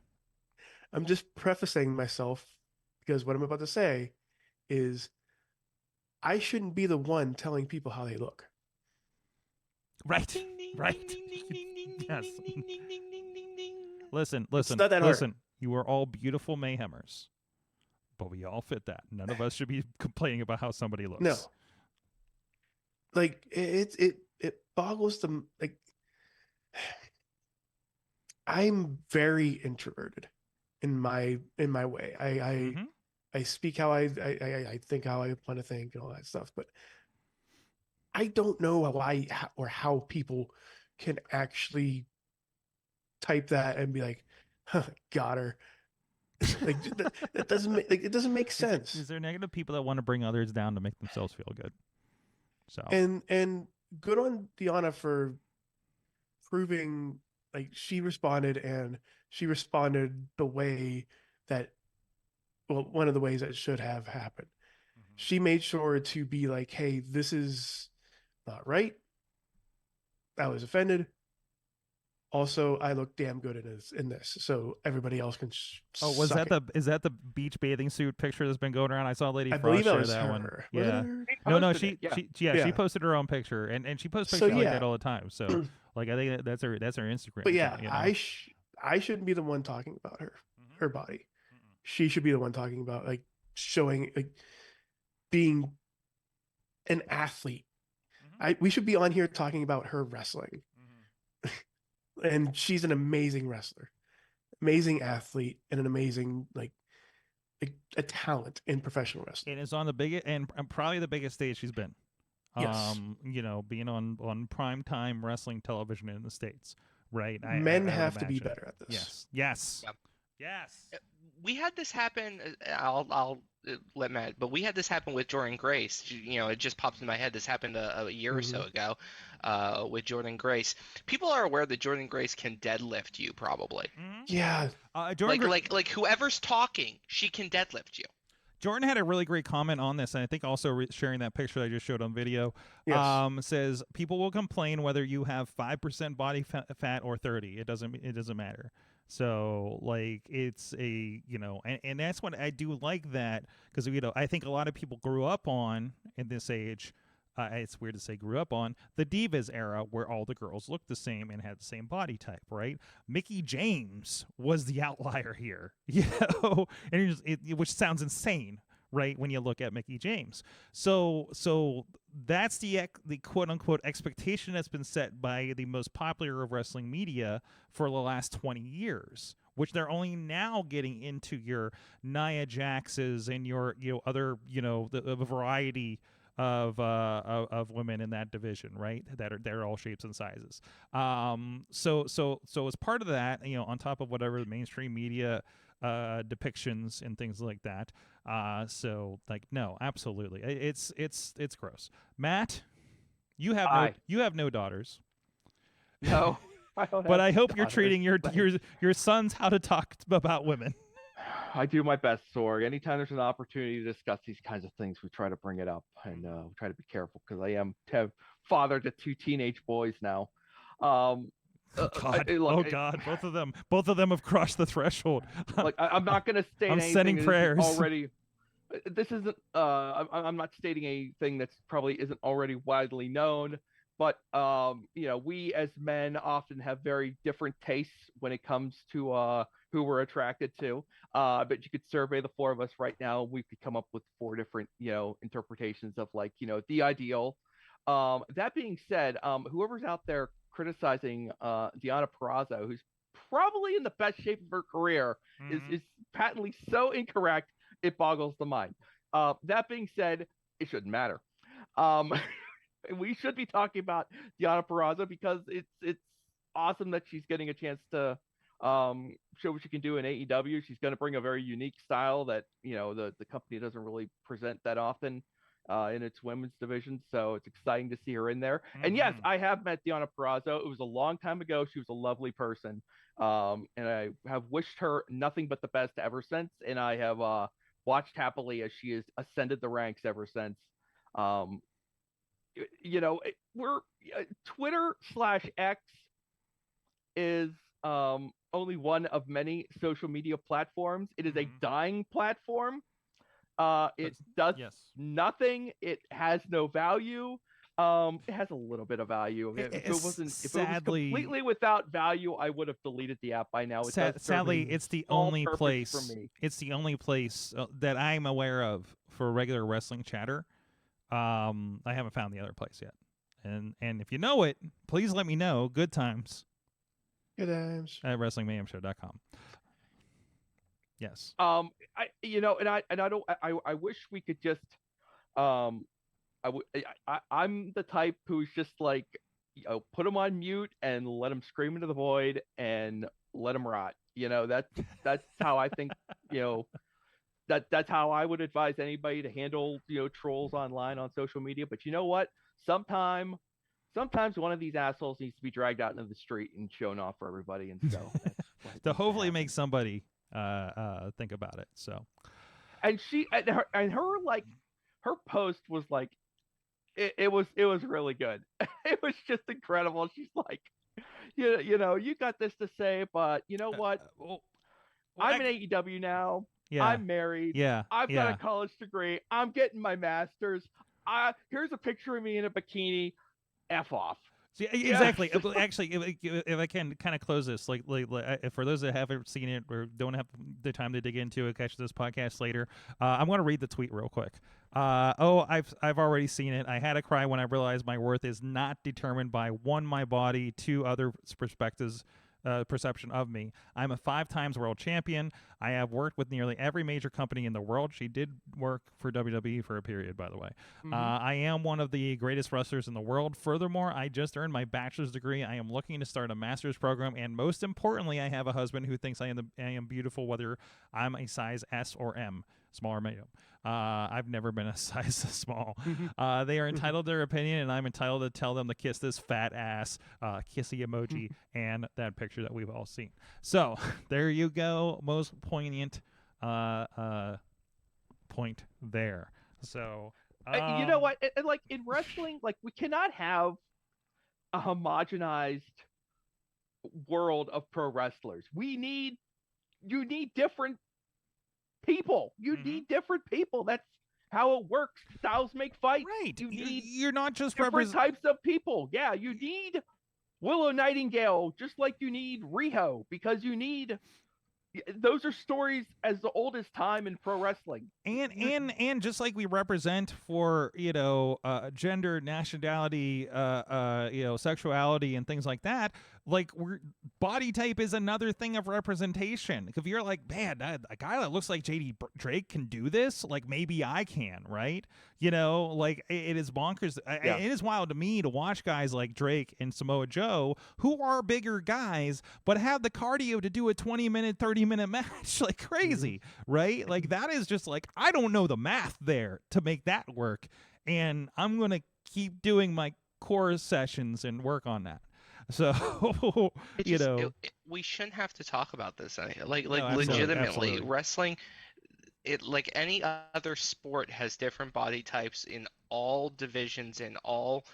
I'm just prefacing myself because what I'm about to say is I shouldn't be the one telling people how they look. Right. Yes. Listen. not that hard. You are all beautiful Mayhemers, but we all fit that. None of us should be complaining about how somebody looks. No. Like it boggles the like. I'm very introverted in my way. I speak how I think how I want to think and all that stuff, but I don't know how people can actually type that and be like, huh, got her. Like that doesn't make it doesn't make sense. Is there negative people that want to bring others down to make themselves feel good? So and good on Deonna for proving like she responded the way that one of the ways that should have happened. She made sure to be like, hey, this is not right. I was offended. Also, I look damn good in this, so everybody else can. Is that the beach bathing suit picture that's been going around? I saw Lady Frost share that one. Yeah. No, she posted her own picture, and she posts pictures like that all the time. So, like, I think that's her Instagram. But yeah, account, you know? I shouldn't be the one talking about her body. She should be the one talking about like showing like being an athlete. We should be on here talking about her wrestling. And she's an amazing wrestler, amazing athlete, and an amazing like a talent in professional wrestling. And is on the biggest and probably the biggest stage she's been. Yes. You know, being on primetime wrestling television in the States, right? Men have to be better at this. Yes. Yep. Yes. We had this happen. I'll let Matt, but we had this happen with Jordan Grace. You know, it just popped in my head. This happened a year or so ago with Jordan Grace. People are aware that Jordan Grace can deadlift you, probably. Yeah. Like whoever's talking, she can deadlift you. Jordan had a really great comment on this, and I think also sharing that picture I just showed on video. Yes. Says people will complain whether you have 5% body fat or 30. It doesn't matter. So like it's a, you know, and that's what I do like that, because, you know, I think a lot of people grew up on in this age. It's weird to say grew up on the Divas era where all the girls looked the same and had the same body type, right? Mickey James was the outlier here, you know, and which sounds insane, right, when you look at Mickey James. So that's the quote unquote expectation that's been set by the most popular of wrestling media for the last 20 years, which they're only now getting into your Nia Jaxes and your, you know, other, you know, the variety of women in that division, right? They're all shapes and sizes. So as part of that, you know, on top of whatever the mainstream media depictions and things like that, So like, no, absolutely, it's gross. Matt, you have no daughters. No, I don't. But I hope daughters. You're treating your sons how to talk about women. I do my best, Sorg. Anytime there's an opportunity to discuss these kinds of things, we try to bring it up, and we try to be careful because I am father to 2 teenage boys now. God, both of them have crossed the threshold. Like, I'm not going to state I'm anything sending prayers. Already, this isn't. I'm not stating anything that's probably isn't already widely known. But we as men often have very different tastes when it comes to who we're attracted to. But you could survey the 4 of us right now. We could come up with 4 different interpretations of like the ideal. That being said, whoever's out there criticizing Deonna Purrazzo, who's probably in the best shape of her career, is patently so incorrect it boggles the mind. That being said, it shouldn't matter. We should be talking about Deonna Purrazzo because it's awesome that she's getting a chance to show what she can do in AEW. She's going to bring a very unique style that the company doesn't really present that often in its women's division. So it's exciting to see her in there. And yes, I have met Deonna Purrazzo. It was a long time ago. She was a lovely person, and I have wished her nothing but the best ever since. And I have watched happily as she has ascended the ranks ever since. We're Twitter/X is only one of many social media platforms. It is a dying platform. It does nothing. It has no value. It has a little bit of value. If it was completely without value, I would have deleted the app by now. Sadly, it's the only place for me. It's the only place that I'm aware of for regular wrestling chatter. I haven't found the other place yet, and if you know it, please let me know. Good times. Good times at WrestlingMayhemShow.com. Yes. I wish we could just. I'm the type who's just like, put them on mute and let them scream into the void and let them rot. That's how I think. That's how I would advise anybody to handle trolls online on social media. But you know what? Sometimes one of these assholes needs to be dragged out into the street and shown off for everybody. And so to hopefully make somebody think about it. So, and her post was like, it was really good. It was just incredible. She's like, you got this to say, but you know what? I'm in AEW now. Yeah. I'm married. Yeah. I've got a college degree. I'm getting my master's. Here's a picture of me in a bikini. F off. See, exactly. Actually, if I can kind of close this, like for those that haven't seen it or don't have the time to dig into it, catch this podcast later, I'm going to read the tweet real quick. I've already seen it. I had to cry when I realized my worth is not determined by 1, my body, 2, other perspectives. Perception of me. I'm a 5 times world champion. I have worked with nearly every major company in the world. She did work for WWE for a period, by the way. I am one of the greatest wrestlers in the world. Furthermore, I just earned my bachelor's degree. I am looking to start a master's program, and most importantly, I have a husband who thinks I am beautiful, whether I'm a size S or M, small or medium. I've never been a size small. They are entitled to their opinion, and I'm entitled to tell them to kiss this fat ass, kissy emoji, and that picture that we've all seen. So there you go. Most poignant point there. So you know what? Like in wrestling, like we cannot have a homogenized world of pro wrestlers. You need different people. You need different people. That's how it works. Styles make fights. Right. You're not just different types of people. Yeah, you need Willow Nightingale just like you need Riho, because you need those are stories as old as time in pro wrestling. And just like we represent for gender, nationality, sexuality and things like that, like body type is another thing of representation. If you're like, man, a guy that looks like JD Drake can do this, like maybe I can, right? You know, like it is bonkers. It is wild to me to watch guys like Drake and Samoa Joe, who are bigger guys, but have the cardio to do a 20-minute, 30-minute match like crazy, right? Like that is just like, I don't know the math there to make that work. And I'm going to keep doing my core sessions and work on that. So, we shouldn't have to talk about this. Like No, absolutely, legitimately, absolutely. wrestling, it like any other sport has different body types in all divisions, in all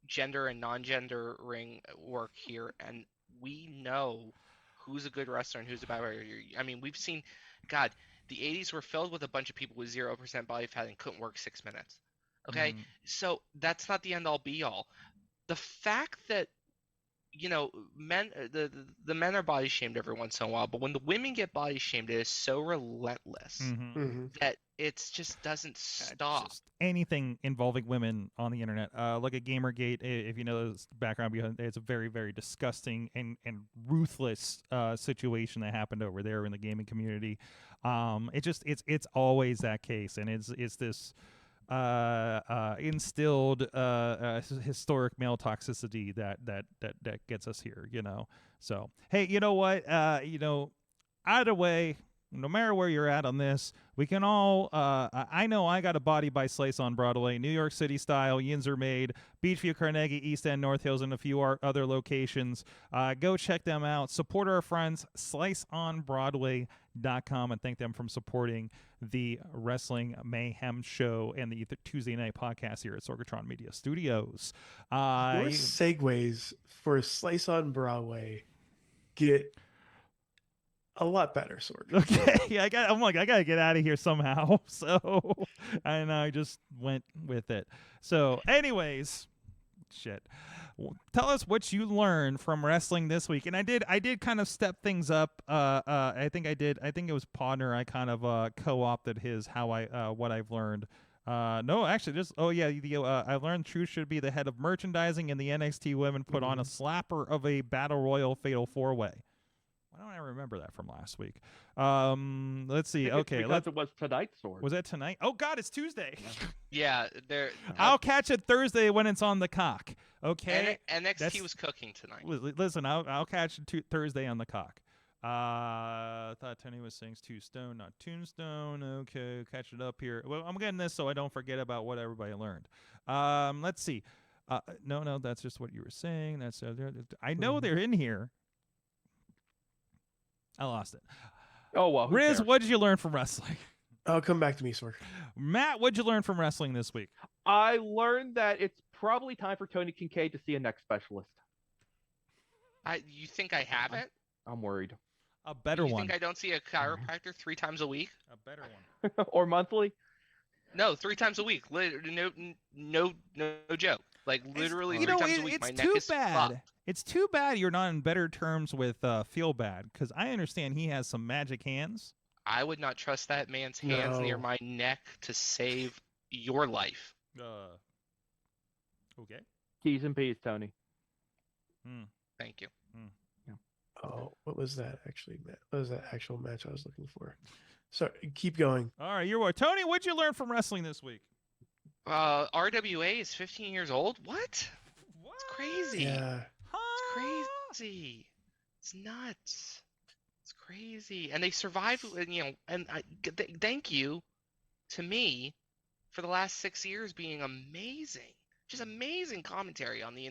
gender and non-gender ring work here, and we know who's a good wrestler and who's a bad wrestler. I mean, we've seen, God, the 80s were filled with a bunch of people with 0% body fat and couldn't work 6 minutes. Okay, so that's not the end-all be-all. The fact that men, the men are body shamed every once in a while, but when the women get body shamed, it is so relentless that it just doesn't stop. Just anything involving women on the internet. Look at Gamergate. If you know the background behind it, it's a very, very disgusting and ruthless situation that happened over there in the gaming community. It's always that case, and it's this instilled historic male toxicity that gets us here, So hey, you know what? Either way, no matter where you're at on this, we can all I know I got a body by Slice on Broadway, New York City style, yins are made, Beachview, Carnegie, East End, North Hills, and a few other locations. Go check them out. Support our friends, sliceonbroadway.com, and thank them for supporting the Wrestling Mayhem show and the Tuesday night podcast here at Sorgatron Media Studios. Your segues for Slice on Broadway get a lot better, Sorg. Okay, I gotta get out of here somehow. So, and I just went with it. So, anyways, shit. Tell us what you learned from wrestling this week. And I did kind of step things up. I think it was Podner. I kind of co-opted what I've learned. No, actually, I learned Truth should be the head of merchandising, and the NXT women put on a slapper of a battle royal fatal 4-way. Why don't I remember that from last week? Let's see. Okay, because it was tonight, Sword. Was that tonight? Oh God, it's Tuesday. Yeah, I'll catch it Thursday when it's on the cock. Okay. NXT was cooking tonight. Listen, I'll catch it Thursday on the cock. I thought Tony was saying Tombstone, not Tombstone. Okay, catch it up here. Well, I'm getting this so I don't forget about what everybody learned. Let's see. No, that's just what you were saying. That's I know they're in here. I lost it. Oh, well. Riz, what did you learn from wrestling? Oh, come back to me, Sorg. Matt, what did you learn from wrestling this week? I learned that it's probably time for Tony Kincaid to see a neck specialist. You think I haven't? I'm worried. A better one. You think I don't see a chiropractor 3 times a week? A better one. Or monthly? No, 3 times a week. No joke. Like literally 3 times a week. My neck is fucked. It's too bad you're not in better terms with Feel Bad, because I understand he has some magic hands. I would not trust that man's hands near my neck to save your life. Okay. T's and P's, Tony. Thank you. Yeah. Oh, what was that actually? What was that actual match I was looking for? Sorry, keep going. All right, you're what? Tony, what'd you learn from wrestling this week? RWA is 15 years old? What? It's crazy. Yeah. It's crazy. It's nuts. It's crazy. And they survived, and thank you to me for the last 6 years being amazing. Just amazing commentary on the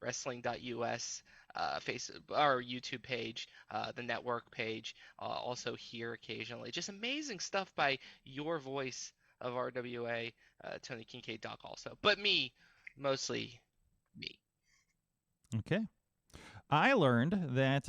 IndieWrestling.us our YouTube page, the network page, also here occasionally. Just amazing stuff by your voice of RWA, Tony Kincaid Doc also. But mostly me. Okay. I learned that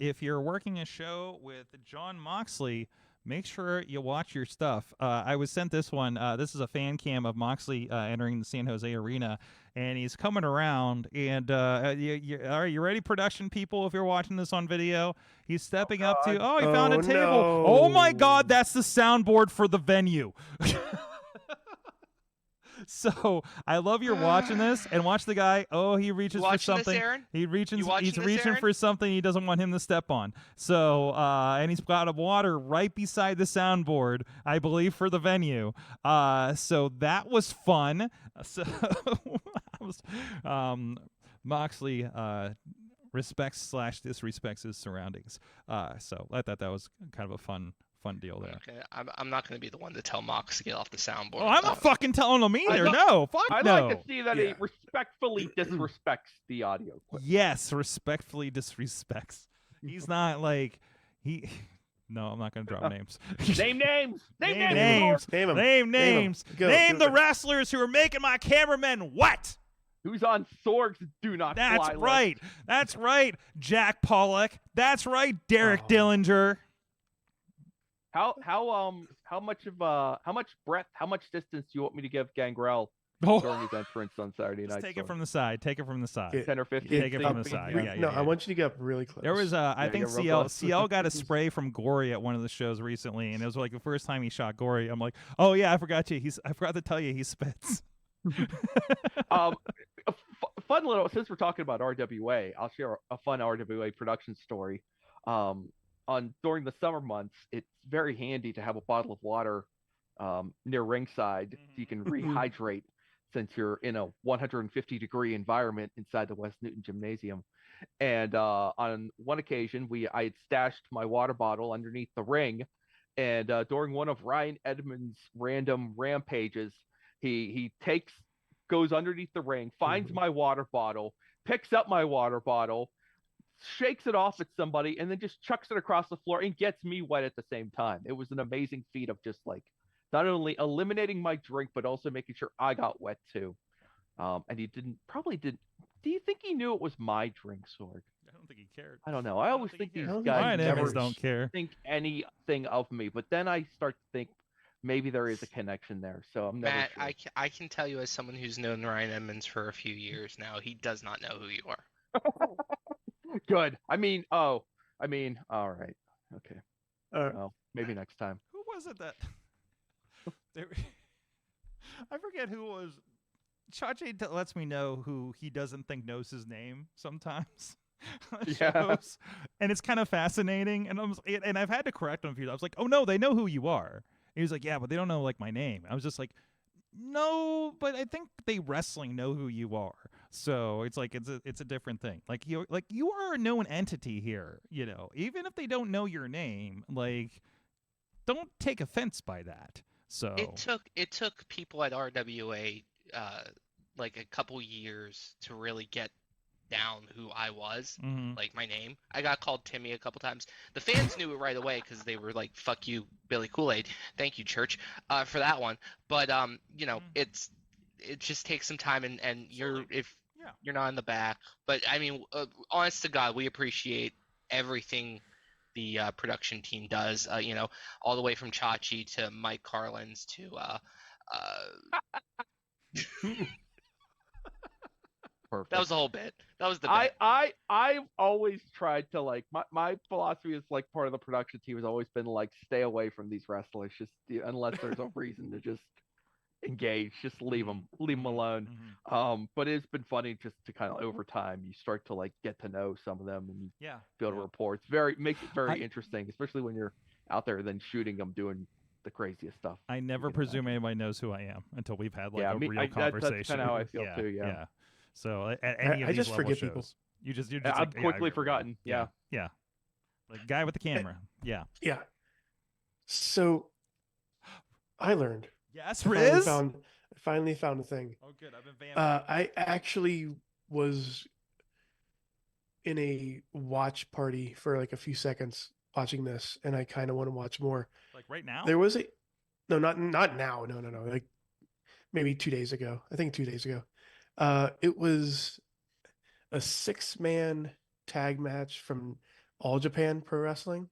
if you're working a show with Jon Moxley, make sure you watch your stuff. I was sent this one. This is a fan cam of Moxley entering the San Jose Arena, and he's coming around. And are you ready, production people, if you're watching this on video? He's stepping up to, he found a table. No. Oh, my God, that's the soundboard for the venue. So I love you're watching this and watch the guy. Oh, he reaches for something. This, Aaron? He's reaching Aaron? for something he doesn't want him to step on. So and he's got a water right beside the soundboard, I believe, for the venue. So that was fun. So Moxley respects / disrespects his surroundings. So I thought that was kind of a fun deal there. Okay, I'm not going to be the one to tell Mox to get off the soundboard. Oh, I'm not fucking telling him either. No, fuck I'd no. like to see that he respectfully disrespects the audio clip. Yes, respectfully disrespects. He's not like he. No, I'm not going to drop names. Name names. Name names. Name names. Name the wrestlers who are making my cameramen wet. Who's on Sorg's Do Not Fly That's right. list. That's right. Jack Pollock. That's right. Derek Dillinger. How much breadth, how much distance do you want me to give Gangrel during his entrance on Saturday night? Just take it from the side. Take it from the side. 10 or 15. Take it from the side. Yeah, I want you to get up really close. There was I think CL got a spray from Gory at one of the shows recently, and it was like the first time he shot Gory. I'm like, oh yeah, I forgot to tell you he spits. Fun little, since we're talking about RWA, I'll share a fun RWA production story. During the summer months, it's very handy to have a bottle of water near ringside so you can rehydrate since you're in a 150-degree environment inside the West Newton Gymnasium. And on one occasion, I had stashed my water bottle underneath the ring, and during one of Ryan Edmonds' random rampages, he goes underneath the ring, finds my water bottle, picks up my water bottle, shakes it off at somebody, and then just chucks it across the floor and gets me wet at the same time. It was an amazing feat of just like not only eliminating my drink, but also making sure I got wet too. And he probably didn't. Do you think he knew it was my drink, Sorg? I don't think he cared. I don't know. I always think these guys Ryan never Evans don't care. think anything of me, but then I start to think maybe there is a connection there. So I'm never Matt, sure. I can tell you as someone who's known Ryan Edmonds for a few years now, he does not know who you are. Good. I mean, all right. Okay. Well, maybe next time. Who was it that? I forget who was. Chachi lets me know who he doesn't think knows his name sometimes. Yeah. And it's kind of fascinating. And I've had to correct him a few times. I was like, oh no, they know who you are. And he was like, yeah, but they don't know like my name. I was just like, no, but I think they wrestling know who you are. So it's like it's a different thing. Like you are a known entity here, even if they don't know your name, like don't take offense by that. So it took people at RWA like a couple years to really get down who I was, like my name. I got called Timmy a couple times. The fans knew it right away because they were like, "Fuck you, Billy Kool-Aid." Thank you, church, for that one. But it just takes some time, and you're not in the back. But I mean, honest to God, we appreciate everything the production team does. All the way from Chachi to Mike Carlins to Perfect. That was the whole bit. That was the bit. I've always tried to like my philosophy is like part of the production team has always been like stay away from these wrestlers just unless there's a reason to just engage, just leave them alone. But it's been funny just to kind of over time you start to like get to know some of them and you build a rapport. It's makes it very interesting, especially when you're out there then shooting them doing the craziest stuff. I never presume anybody knows who I am until we've had like a real conversation. That's kind of how I feel too. Yeah. So at any of I these just level forget shows, people. you just I've quickly forgotten. Yeah. Like guy with the camera. Yeah. So I learned. Yes, Riz. I finally found a thing. Oh, good. I've been vamping. I actually was in a watch party for like a few seconds watching this, and I kind of want to watch more. Like right now? There was not now. No. Like maybe 2 days ago. I think 2 days ago. It was a 6-man tag match from All Japan Pro Wrestling.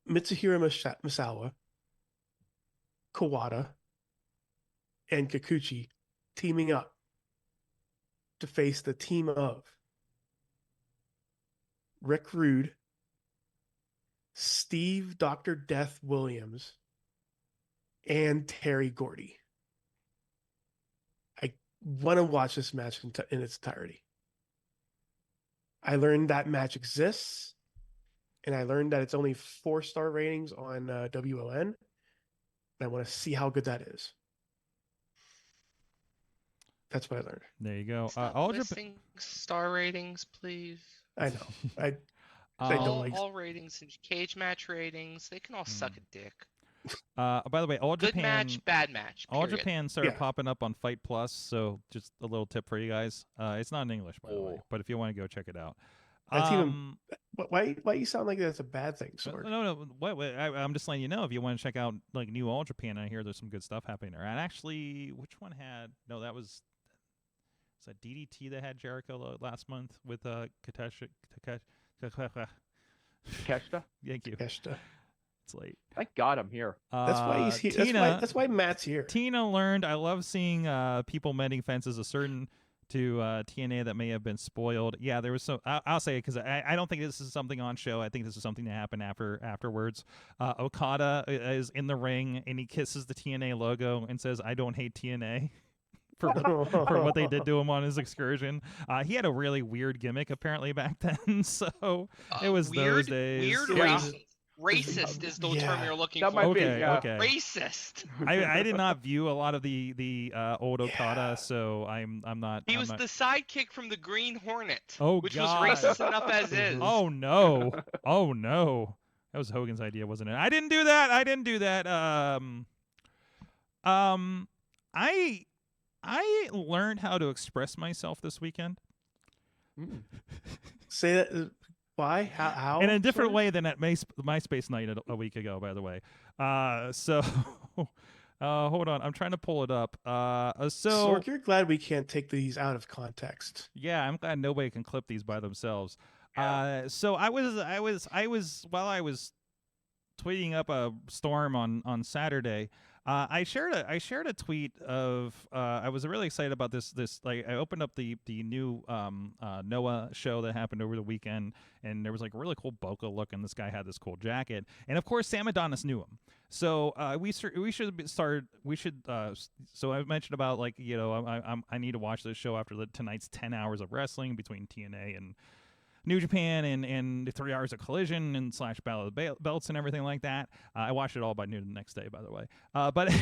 Mitsuhiro Misawa, Kawada, and Kikuchi teaming up to face the team of Rick Rude, Steve Dr. Death Williams, and Terry Gordy. I want to watch this match in its entirety. I learned that match exists, and I learned that it's only 4-star ratings on WON. And I want to see how good that is. That's what I learned. There you go. All listing star ratings, please. I know. I don't like all ratings and cage match ratings. They can all suck a dick. By the way, All Good Japan match, bad match. All period. Japan started popping up on Fight Plus, so just a little tip for you guys. It's not in English, by the way, but if you want to go check it out. That's even. Why you sound like that's a bad thing, Sorg? No. Wait, I'm just letting you know if you want to check out like new All Japan. I hear there's some good stuff happening there. And actually, which one had? No, that was that DDT that had Jericho last month with Takeshita. Thank you. Takeshita. It's late. Thank God I'm here. That's why he's here. That's why Matt's here. Tina learned. I love seeing people mending fences. A certain to TNA that may have been spoiled. Yeah, there was some. I'll say it because I don't think this is something on show. I think this is something that happened afterwards. Okada is in the ring and he kisses the TNA logo and says, "I don't hate TNA." For what they did to him on his excursion. He had a really weird gimmick apparently back then, so it was weird, those days. Weird racist is the term you're looking for. Okay. Racist. I did not view a lot of the old Okada, so I'm not. He was the sidekick from the Green Hornet, which God. was racist enough as is. Oh no! Oh no! That was Hogan's idea, wasn't it? I didn't do that. I learned how to express myself this weekend. Say that. Why? How? In a different way than at MySpace night a week ago, by the way. So, hold on. I'm trying to pull it up. Sorg, you're glad we can't take these out of context. Yeah, I'm glad nobody can clip these by themselves. Yeah. So I was while I was tweeting up a storm on Saturday. I shared a tweet of I was really excited about this like I opened up the new Noah show that happened over the weekend, and there was like a really cool Boca look, and this guy had this cool jacket, and of course Sam Adonis knew him. So so I mentioned about like, you know, I need to watch this show after tonight's 10 hours of wrestling between TNA and New Japan and the 3 hours of Collision and / Battle of the Belts and everything like that. I watched it all by noon the next day, by the way. But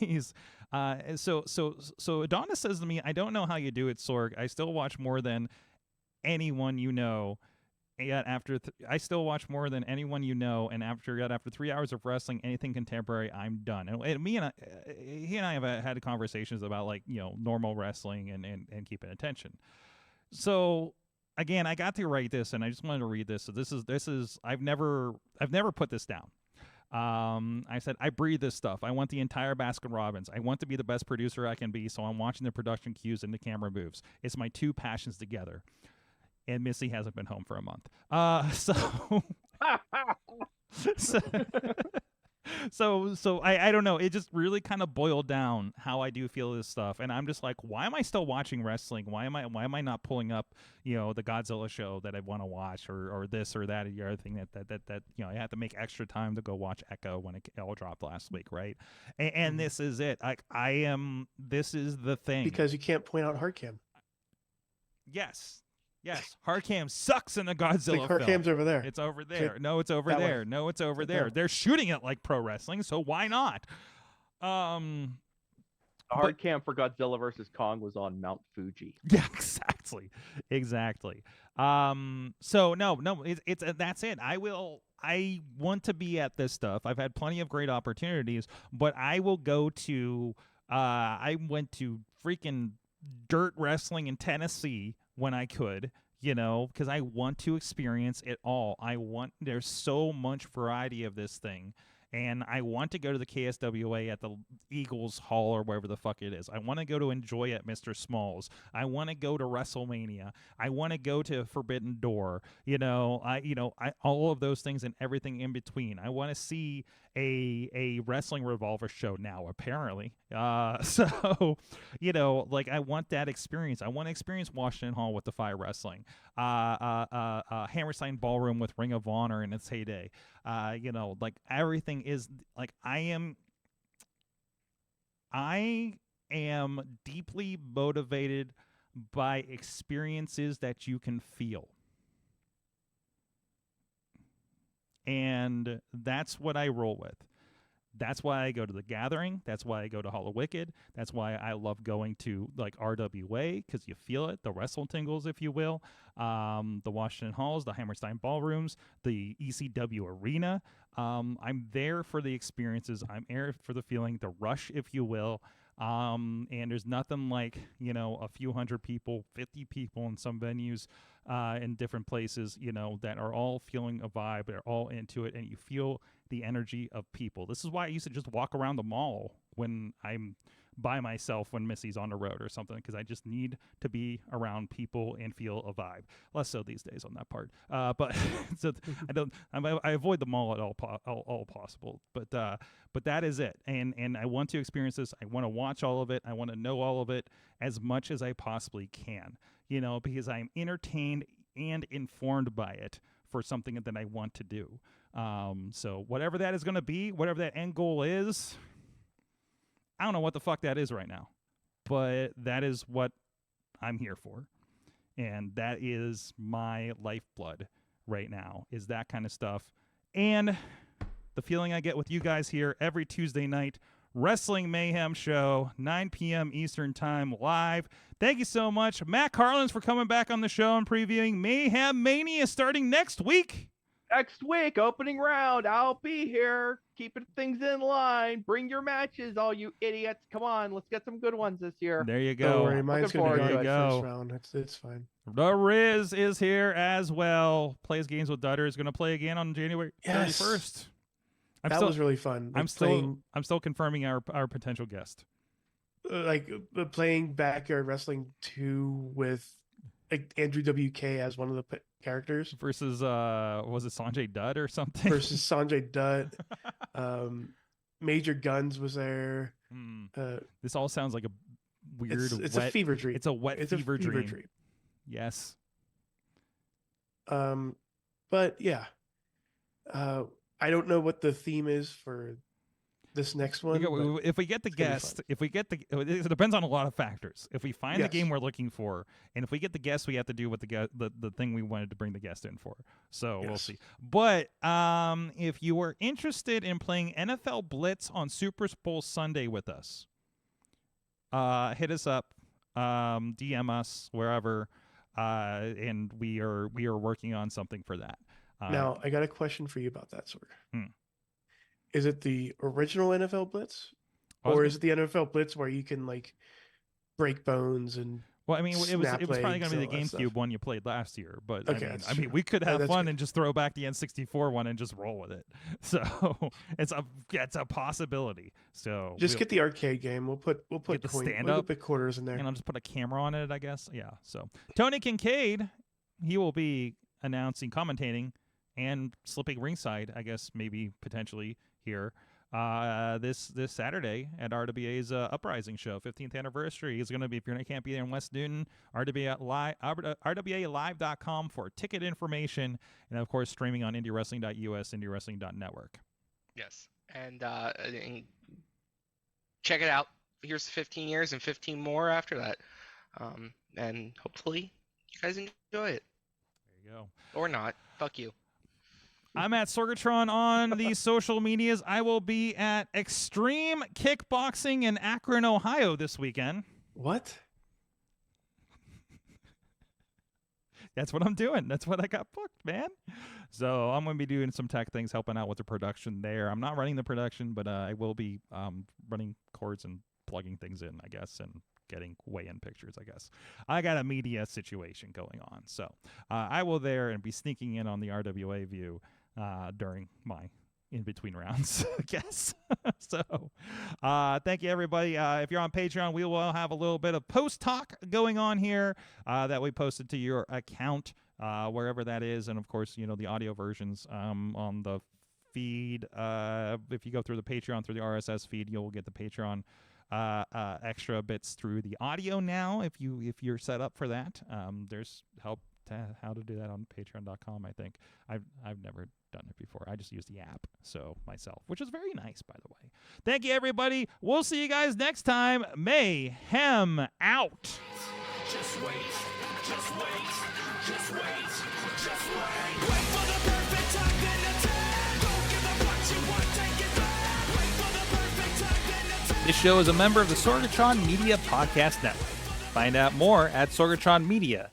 anyways, so Adonis says to me, "I don't know how you do it, Sorg. I still watch more than anyone you know. Yet after I still watch more than anyone you know, and after 3 hours of wrestling, anything contemporary, I'm done." And he and I have had conversations about, like, you know, normal wrestling and keeping attention. So again, I got to write this, and I just wanted to read this. So this is I've never put this down. I said, I breathe this stuff. I want the entire Baskin Robbins. I want to be the best producer I can be, so I'm watching the production cues and the camera moves. It's my two passions together. And Missy hasn't been home for a month. So I don't know. It just really kind of boiled down how I do feel this stuff, and I'm just like, why am I still watching wrestling? Why am I not pulling up, you know, the Godzilla show that I want to watch, or this or that or the other thing that you know, I have to make extra time to go watch Echo when it all dropped last week, right? And this is it. This is the thing, because you can't point out Hardcam. Yes, Hardcam sucks in the Godzilla film. Hardcam's over there. It's over there. No, it's over there. Way. No, it's over there. They're shooting it like pro wrestling, so why not? Hardcam for Godzilla versus Kong was on Mount Fuji. Yeah, exactly. So no, it's that's it. I want to be at this stuff. I've had plenty of great opportunities, but I will go to. I went to freaking dirt wrestling in Tennessee when I could, you know, because I want to experience it all. There's so much variety of this thing, and I want to go to the KSWA at the Eagles Hall or wherever the fuck it is. I want to go to Enjoy at Mr. Smalls. I want to go to WrestleMania. I want to go to Forbidden Door. All of those things and everything in between. I want to see a Wrestling Revolver show now, apparently. So, you know, like, I want that experience. I want to experience Washington Hall with Defy Wrestling. Hammerstein Ballroom with Ring of Honor in its heyday. You know, like, everything is like, I am deeply motivated by experiences that you can feel. And that's what I roll with. That's why I go to the Gathering. That's why I go to Hall of Wicked. That's why I love going to like RWA, because you feel it, the Wrestle Tingles, if you will, the Washington Halls, the Hammerstein Ballrooms, the ECW Arena. I'm there for the experiences. I'm there for the feeling, the rush, if you will. And there's nothing like, you know, a few hundred people, 50 people in some venues in different places, you know, that are all feeling a vibe. They're all into it, and you feel the energy of people. This is why I used to just walk around the mall when I'm by myself when Missy's on the road or something, because I just need to be around people and feel a vibe. Less so these days on that part, but so I avoid the mall at all possible. But that is it, and I want to experience this. I want to watch all of it. I want to know all of it as much as I possibly can, you know, because I'm entertained and informed by it for something that I want to do. So whatever that is going to be, whatever that end goal is, I don't know what the fuck that is right now, but that is what I'm here for. And that is my lifeblood right now, is that kind of stuff. And the feeling I get with you guys here every Tuesday night, Wrestling Mayhem show, 9 p.m. Eastern time, live. Thank you so much, Matt Carlins, for coming back on the show and previewing Mayhem Mania starting next week. Next week, opening round. I'll be here, keeping things in line. Bring your matches, all you idiots. Come on, let's get some good ones this year. There you go. Don't worry, mine's going to be go. First round. It's fine. The Riz is here as well. Plays Games with Dutter. Is going to play again on January 31st. That was really fun. I'm still confirming our potential guest. Playing Backyard Wrestling 2 with Andrew WK as one of the characters versus was it Sanjay Dutt or something? Versus Sanjay Dutt. Major Guns was there. This all sounds like a weird. It's a fever dream. It's a wet fever dream. Yes. But yeah. I don't know what the theme is for this next one. If we get the guest, it depends on a lot of factors. If we find the game we're looking for, and if we get the guest, we have to do what the thing we wanted to bring the guest in for. So we'll see. But if you are interested in playing NFL Blitz on Super Bowl Sunday with us, hit us up, DM us wherever, and we are working on something for that. Now, I got a question for you about that, Sorg. Is it the original NFL Blitz? Or is it the NFL Blitz where you can, like, break bones and Well, I mean, it was probably going to be the GameCube one you played last year. But, okay, I mean, we could have fun and just throw back the N64 one and just roll with it. So, it's a possibility. So just get the arcade game. We'll put quarters in there. And I'll just put a camera on it, I guess. Yeah, so. Tony Kincaid, he will be announcing, commentating, and slipping ringside, I guess, maybe potentially here this Saturday at RWA's Uprising show, 15th anniversary. Is going to be, if you can't be there in West Newton, RWALive.com for ticket information, and of course streaming on IndieWrestling.us, IndieWrestling.network. Yes, and check it out. Here's 15 years and 15 more after that, and hopefully you guys enjoy it. There you go. Or not. Fuck you. I'm at Sorgatron on the social medias. I will be at Extreme Kickboxing in Akron, Ohio this weekend. What? That's what I'm doing. That's what I got booked, man. So I'm going to be doing some tech things, helping out with the production there. I'm not running the production, but I will be running cords and plugging things in, I guess, and getting weigh-in pictures, I guess. I got a media situation going on. So I will there and be sneaking in on the RWA view during my in-between rounds, I guess. So thank you, everybody. If you're on Patreon, we will have a little bit of post-talk going on here that we posted to your account, wherever that is. And, of course, you know, the audio versions on the feed. If you go through the Patreon, through the RSS feed, you'll get the Patreon extra bits through the audio now if you're set up for that. There's help to how to do that on patreon.com. I think I've never done it before. I just use the app myself, which is very nice, by the way. Thank you, everybody. We'll see you guys next time. Mayhem out. Just wait, just wait, just wait, just wait. Wait for the perfect time, then attack. Don't give up what you want, take it back. Wait for the perfect time, then attack. This show is a member of the Sorgatron Media Podcast Network. Find out more at sorgatronmedia.com.